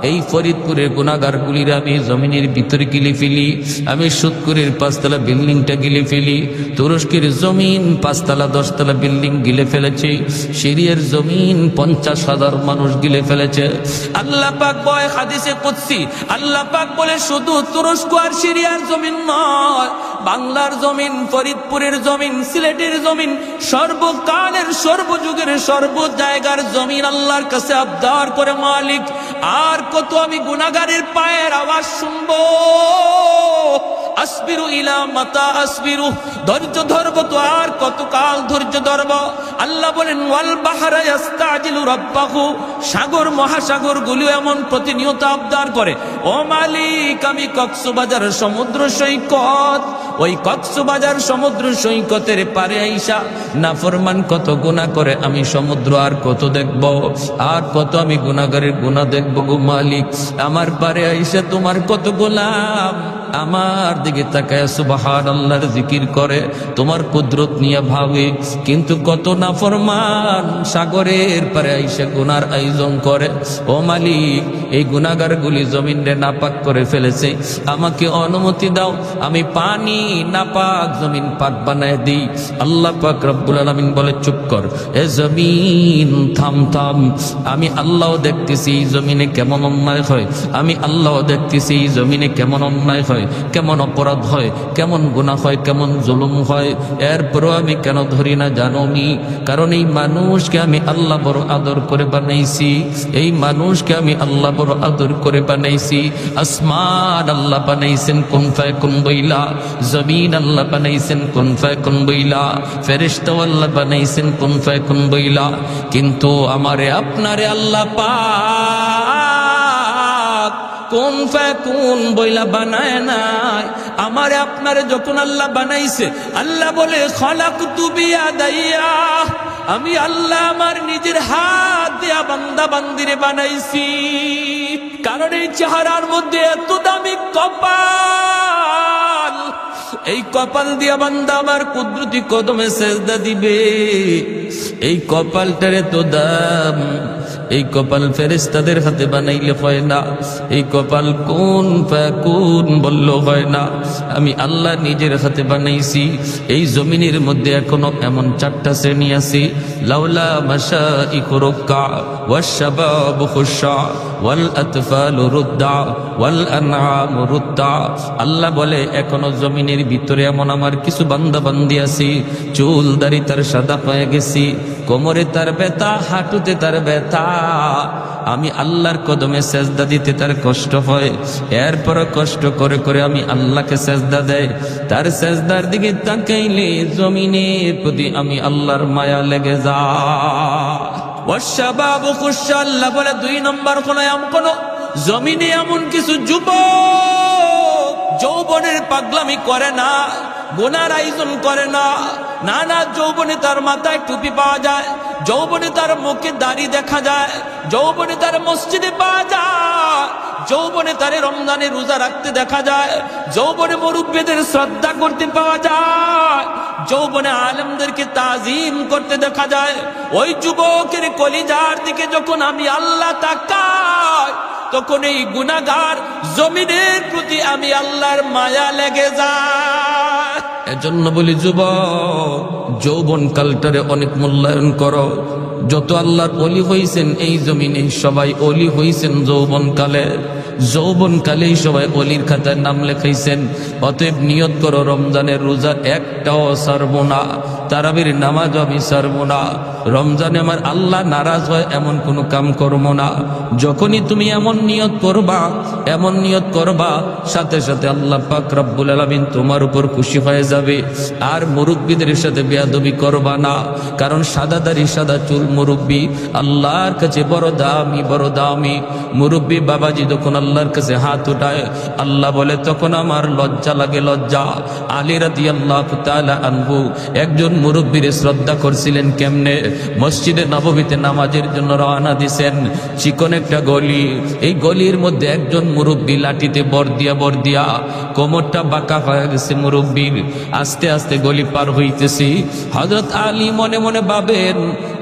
এই ফরিদপুরের গুনাহগারগুলির আমি জমিনের ভিতরে গিলে ফেলি, আমি সুদখোরের 5তলা বিল্ডিংটা গিলে ফেলি, তুরস্কের জমিন 5তলা 10তলা বিল্ডিং গিলে ফেলেছে, সিরিয়ার জমিন 50,000 মানুষ গিলে ফেলেছে। আল্লাহ পাক বলে হাদিসে কুদসি, আল্লাহ পাক বলে শুধু তুরস্ক আর সিরিয়ার জমিন নয়, বাংলার জমিন, ফরিদপুরের জমিন, সিলেটের জমিন, সর্বকালের সর্বযুগের সর্ব জায়গার জমিন আল্লাহর কাছে আবদার করে, মালিক আর কত আমি গুনাহগারের পায়ের আওয়াজ শুনবো, আসবিরু ইলা মাতা আসবিরু, ধৈর্য ধরব তো আর কতকাল ধৈর্য ধরব। আল্লাহ বলেন, ওয়াল বাহরা ইস্তাজিলু রাব্বাহু, সাগর মহাসাগর গুলো এমন প্রতিনিয়ত আবদার করে, ও মালিক আমি কক্সবাজার সমুদ্র সৈকত ওই কক্সবাজার সমুদ্র সৈকতের পারে আইসা নাফরমান কত গুনাহ করে আমি সমুদ্র আর কত দেখব, আর কত আমি গুনাহগারের গুনাহ দেখব গো মালিক। আমার পারে আইসা তোমার কত গোলাম আমার দিকে তাকায় সুবহানাল্লাহর জিকির করে, তোমার কুদরত নিয়ে ভাবে, কিন্তু কত নাফরমান সাগরের পারে আইসা গুনার আয়োজন করে। ও মালিক, এই গুনাহগারগুলি জমিনে নাপাক করে ফেলেছে, আমাকে অনুমতি দাও আমি পানি নাপাক জমিন পাক বানায় দিই। আল্লাহ পাক রব্বুল আলামিন বলে চুপ কর, এ জমিন থাম থাম, আমি আল্লাহ দেখতেছি এই জমিনে কেমন অন্যায় হয়, আমি আল্লাহ দেখতেছি এই জমিনে কেমন অন্যায় হয়, কেমন অপরাধ হয়, কেমন গুনাহ হয়, কেমন জুলুম হয়। এরপরও আমি কেন ধরি না জানো নি? কারণ এই মানুষকে আমি আল্লাহ বড় আদর করে বানাইছি, এই মানুষকে আমি আল্লাহ বড় আদর করে বানাইছি। আসমান আল্লাহ বানাইছেন কুন ফায়াকুন বইলা, জমিন আল্লাহ বানাইছেন কুন ফায়াকুন বইলা, ফেরেশতা আল্লাহ বানাইছেন কুন ফায়াকুন বইলা, কিন্তু আমারে আপনারে আল্লাহ পাক কুন ফায়াকুন বইলা বানায় নাই। আমারে আপনারে যখন আল্লাহ বানাইছে, আল্লাহ বলে খালাকতু বিয়াদাইয়া, আমি আল্লাহ আমার নিজের হাত দিয়া বান্দা বান্দিরে বানাইছি। কারণ এই চেহারার মধ্যে এত দামি কপাল, এই কপাল দিয়া বান্দা আমার কুদরতি কদমে সেজদা দিবে। এই কপালটার এত দাম, এই কপাল ফেরেশতাদের হাতে বানাইলে হয় না, এই কপাল কুন ফায়াকুন বললেও হয় না, আমি আল্লাহ নিজের হাতে বানাইছি। এই জমিনের মধ্যে এখনো এমন 4টা শ্রেণী আছে, লাউলা মাশাইখু রুক্কা ওয়াশ-শাবাবু খুশা ওয়াল আতফালু রুদ্দা ওয়াল আনআমু রুদ্দা। আল্লাহ বলে এখনো জমিনের ভিতরে এমন আমার কিছু বান্দা বান্দি আছে, চুল দাড়ি তার সাদা হয়ে গেছে, কোমরে তার ব্যথা, হাঁটুতে তার ব্যথা, আমি আল্লাহর কদমে সেজদা দিতে তার কষ্ট হয়, এরপর কষ্ট করে করে আমি আল্লাহকে সেজদা দেয়। তার সেজদার দিকে তাকাইলে জমিনের প্রতি আমি আল্লাহর মায়া লেগে যায়। ওয়াশ-শাবাবু খুশা, আল্লাহ বলে 2 নম্বর কোন জমিনে এমন কিছু যুবক যৌবনের পাগলামি করে না, গুনার আয়োজন করে না, না যৌবনে তার মাথায় টুপি পাওয়া যায়, যৌবনে তার মুখে দাড়ি দেখা যায়, যৌবনে তার মসজিদে পাওয়া যায়, যৌবনে তার রমজানে রোজা রাখতে দেখা যায়, যৌবনে মুরব্বিদের শ্রদ্ধা করতে পাওয়া যায়, যৌবনে আলেমদেরকে তাজিম করতে দেখা যায়। ওই যুবকের কলিজার দিকে যখন আমি আল্লাহ তাকাই, তখন এই গুনাহগার জমিনের প্রতি আমি আল্লাহর মায়া লেগে যায়। এজন্য বলি যুবক, যৌবন কালটারে অনেক মূল্যায়ন করো। যত আল্লাহর ওলি হইছেন এই জমিনে সবাই ওলি হইছেন যৌবন কালে, যৌবন কালেই সবাই ওলির খাতায় নাম লেখাইছেন। অতএব নিয়ত করো রমজানের রোজা একটাও ছাড়বো না, তারাবির নামাজ আমি ছাড়বো না, রমজানে আমার আল্লাহ নারাজ হয় এমন কোনো কাম করবো না। যখনই তুমি এমন নিয়ত করবা, এমন নিয়ত করবা, সাথে সাথে আল্লাহ পাক রব্বুল আলামিন তোমার উপর খুশি হয়ে যাবে। আর মুরব্বীদের সাথে বেয়াদবি করবা না, কারণ সাদা দাড়ি সাদা চুল মুরব্বী আল্লাহর কাছে বড় দামি, বড় দামি। মুরব্বী বাবাজি যখন আল্লাহর কাছে হাত উঠায়, আল্লাহ বলে তখন আমার লজ্জা লাগে, লজ্জা। আলী রাদিয়াল্লাহু তাআলা আনহু একজন মুরব্বীর শ্রদ্ধা করছিলেন কেমনে? মসজিদে নববীতে নামাজের জন্য রওনা দিছেন, চিকন একটা গলি, এই গলির মধ্যে একজন মুরব্বী লাঠিতে বর দিয়া কোমরটা বাঁকা হয়ে গেছে মুরব্বীর। আস্তে আস্তে গলি পার হইতেছি, হযরত আলী মনে মনে ভাবেন,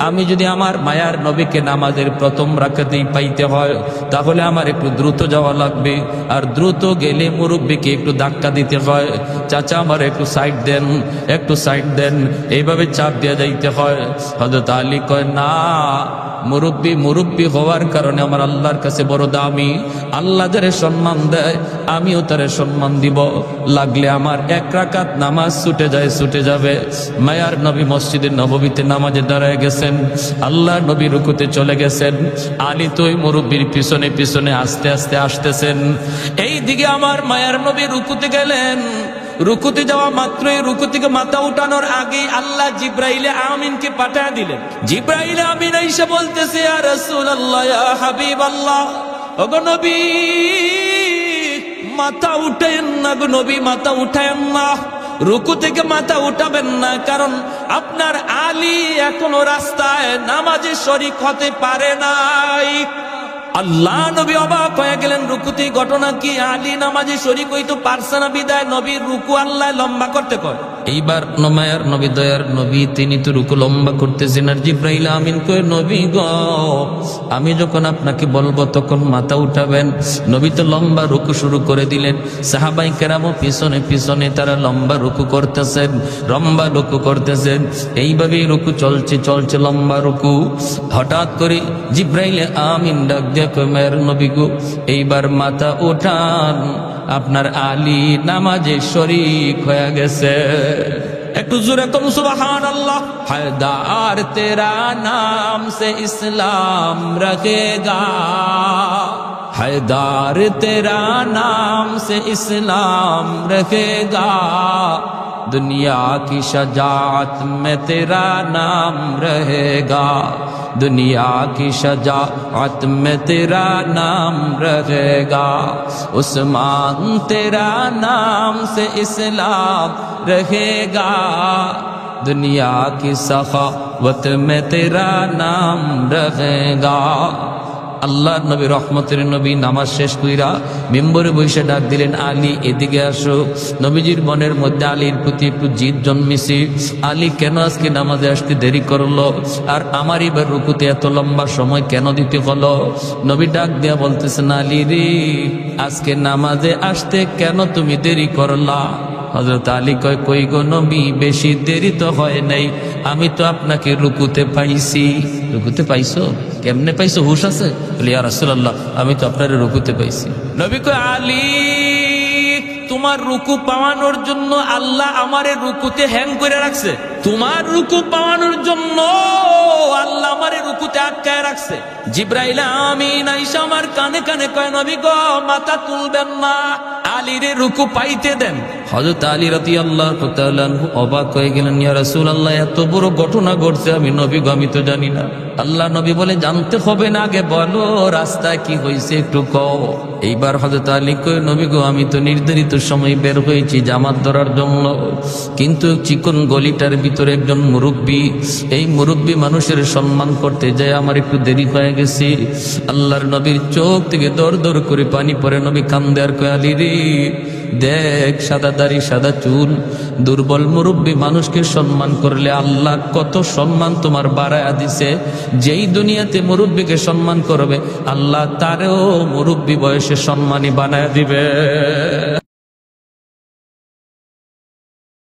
আমি যদি আমার মায়ার নবীকে নামাজের প্রথম রাকাতেই পাইতে হয়, তাহলে আমার একটু দ্রুত যাওয়া লাগবে, আর দ্রুত গেলে মুরব্বীকে একটু ধাক্কা দিতে হয়, চাচা আমার একটু সাইড দেন, একটু সাইড দেন, এইভাবে চাপ দিয়ে যাইতে হয়। হযরত আলী কয়, না, মুরব্বী হওয়ার কারণে আমার আল্লাহর কাছে বড় দামি, আল্লাহ যারে সম্মান দেয় আমিও তারে সম্মান দিব, লাগলে আমার 1 রাকাত নামাজ ছুটে যাবে। মায়ার নবী মসজিদের নববীতে নামাজে দাঁড়ায় গেছেন, আল্লাহ নবী রুকুতে চলে গেছেন, আলী তো ওই মুরব্বীর পিছনে পিছনে আস্তে আস্তে আসতেছেন। এই দিকে আমার মায়ার নবী রুকুতে গেলেন, রুকুতে যাওয়া মাত্রই, রুকু থেকে মাথা উঠানোর আগেই আল্লাহ জিব্রাইল আমিনকে পাঠিয়ে দিলেন। জিব্রাইল আমিন এসে বলতেছে, ইয়া রাসূলুল্লাহ, ইয়া হাবিবাল্লাহ, ওগো নবী মাথা উঠায়েন না, গো নবী মাথা উঠায়েন না, রুকু থেকে মাথা উঠাবেন না, কারণ আপনার আলী এখনো রাস্তায় নামাজে শরীক হতে পারে নাই। আল্লাহ নবী অবাক হয়ে গেলেন, রুকুতে ঘটনা কি? আলী নামাজে শরীক হইতে পারছে না বিদায় নবীর রুকু আল্লাহ লম্বা করতে কয়। এইবার মায়ার নবী, দয়ার নবী, তিনি তো রুকু লম্বা করতেছেন, আর জিব্রাইল আমিন কয়, নবী গো, আমি যখন আপনাকে বলবো তখন মাথা উঠাবেন। নবী তো লম্বা রুকু শুরু করে দিলেন। সাহাবাই কেরামও পিছনে পিছনে তারা লম্বা রুকু করতেছেন, লম্বা রুকু করতেছেন। এইভাবেই রুকু চলছে চলছে, লম্বা রুকু। হঠাৎ করে জিব্রাইল আমিন ডাক দিয়ে কয়, মায়ের নবী গো, এইবার মাথা উঠান, আপনার আলী নামাজে শরীক হয়ে গেছে। একটু জোরে কম সুবহানাল্লাহ। হায়দার তেরা নাম সে ইসলাম রখেগা, हैदार तेरा नाम से इस्लाम रखेगा, दुनिया की शजाअत में तेरा नाम रहेगा, दुनिया की शजाअत में तेरा नाम रहेगा, उस्मान तेरा नाम से इस्लाम रहेगा, दुनिया की सखावत में तेरा नाम रहेगा। আল্লাহ নবী রহমতের নবী নামাজ শেষ কইরা মিম্বরে বসে ডাক দিলেন, আলী এদিকে আসো। নবীজির মনের মধ্যে আলীর প্রতি একটু জিদ জন্মেছে। আলী কেন আজকে নামাজে আসতে দেরি করলো, আর আমার এবার রুকুতে এত লম্বা সময় কেন দিতে হলো? নবী ডাক দিয়া বলতেছেন, আলী রে, আজকে নামাজে আসতে কেন তুমি দেরি করলা? হযরত আলী কয়, কই গো নবী, বেশি দেরি তো হয় নাই, আমি তো আপনাকে রুকুতে পাইছি। রুকুতে পাইছো? কেমনে পাইছো, হুশ আছে? বলি, ইয়া রাসূলুল্লাহ, আমি তো আপনার রুকুতে পাইছি। নবী কয়, আলী, তোমার রুকু পাওয়ানোর জন্য আল্লাহ আমারে রুকুতে হ্যাং করে রাখছে। তোমার রুকু পাওয়ানোর জন্য আল্লাহ আমারে রুকুতে আটকায় রাখছে। জিব্রাইল আমিন আইসা আমার কানে কানে কয়, নবী গো, মাথা তুলবেন না, আলীরে রুকু পাইতে দেন। হযরত আলী রাদিয়াল্লাহু তাআলা আনহু অবাক হয়ে গেলেন, ইয়া রাসূলুল্লাহ, এত বড় ঘটনা ঘটছে, আমি নবী গো, আমি তো জানি না। আল্লাহ নবী বলে, জানতে হবে না, আগে বলো রাস্তায় কি হয়েছে একটু কও। এইবার হযরত আলী কয়, নবী গো, আমি তো নির্ধারিত সময় বের হয়েছি জামাত ধরার জন্য, কিন্তু চিকন গলিটার ভিতরে একজন মুরব্বী, এই মুরব্বী মানুষের সম্মান করতে যায় আমার একটু দেরি হয়ে গেছে। আল্লাহর নবীর চোখ থেকে দর দর করে পানি পড়ে। নবী কান্দে আর কয়, আলী রে, দেখ, সাদা দাড়ি সাদা চুল, দুর্বল মুরব্বী মানুষকে সম্মান করলে আল্লাহ কত সম্মান তোমার বাড়ায়া দিছে। যেই দুনিয়াতে মুরব্বীকে সম্মান করবে, আল্লাহ তারেও মুরব্বী বয়সে সম্মানী বানায় দিবে।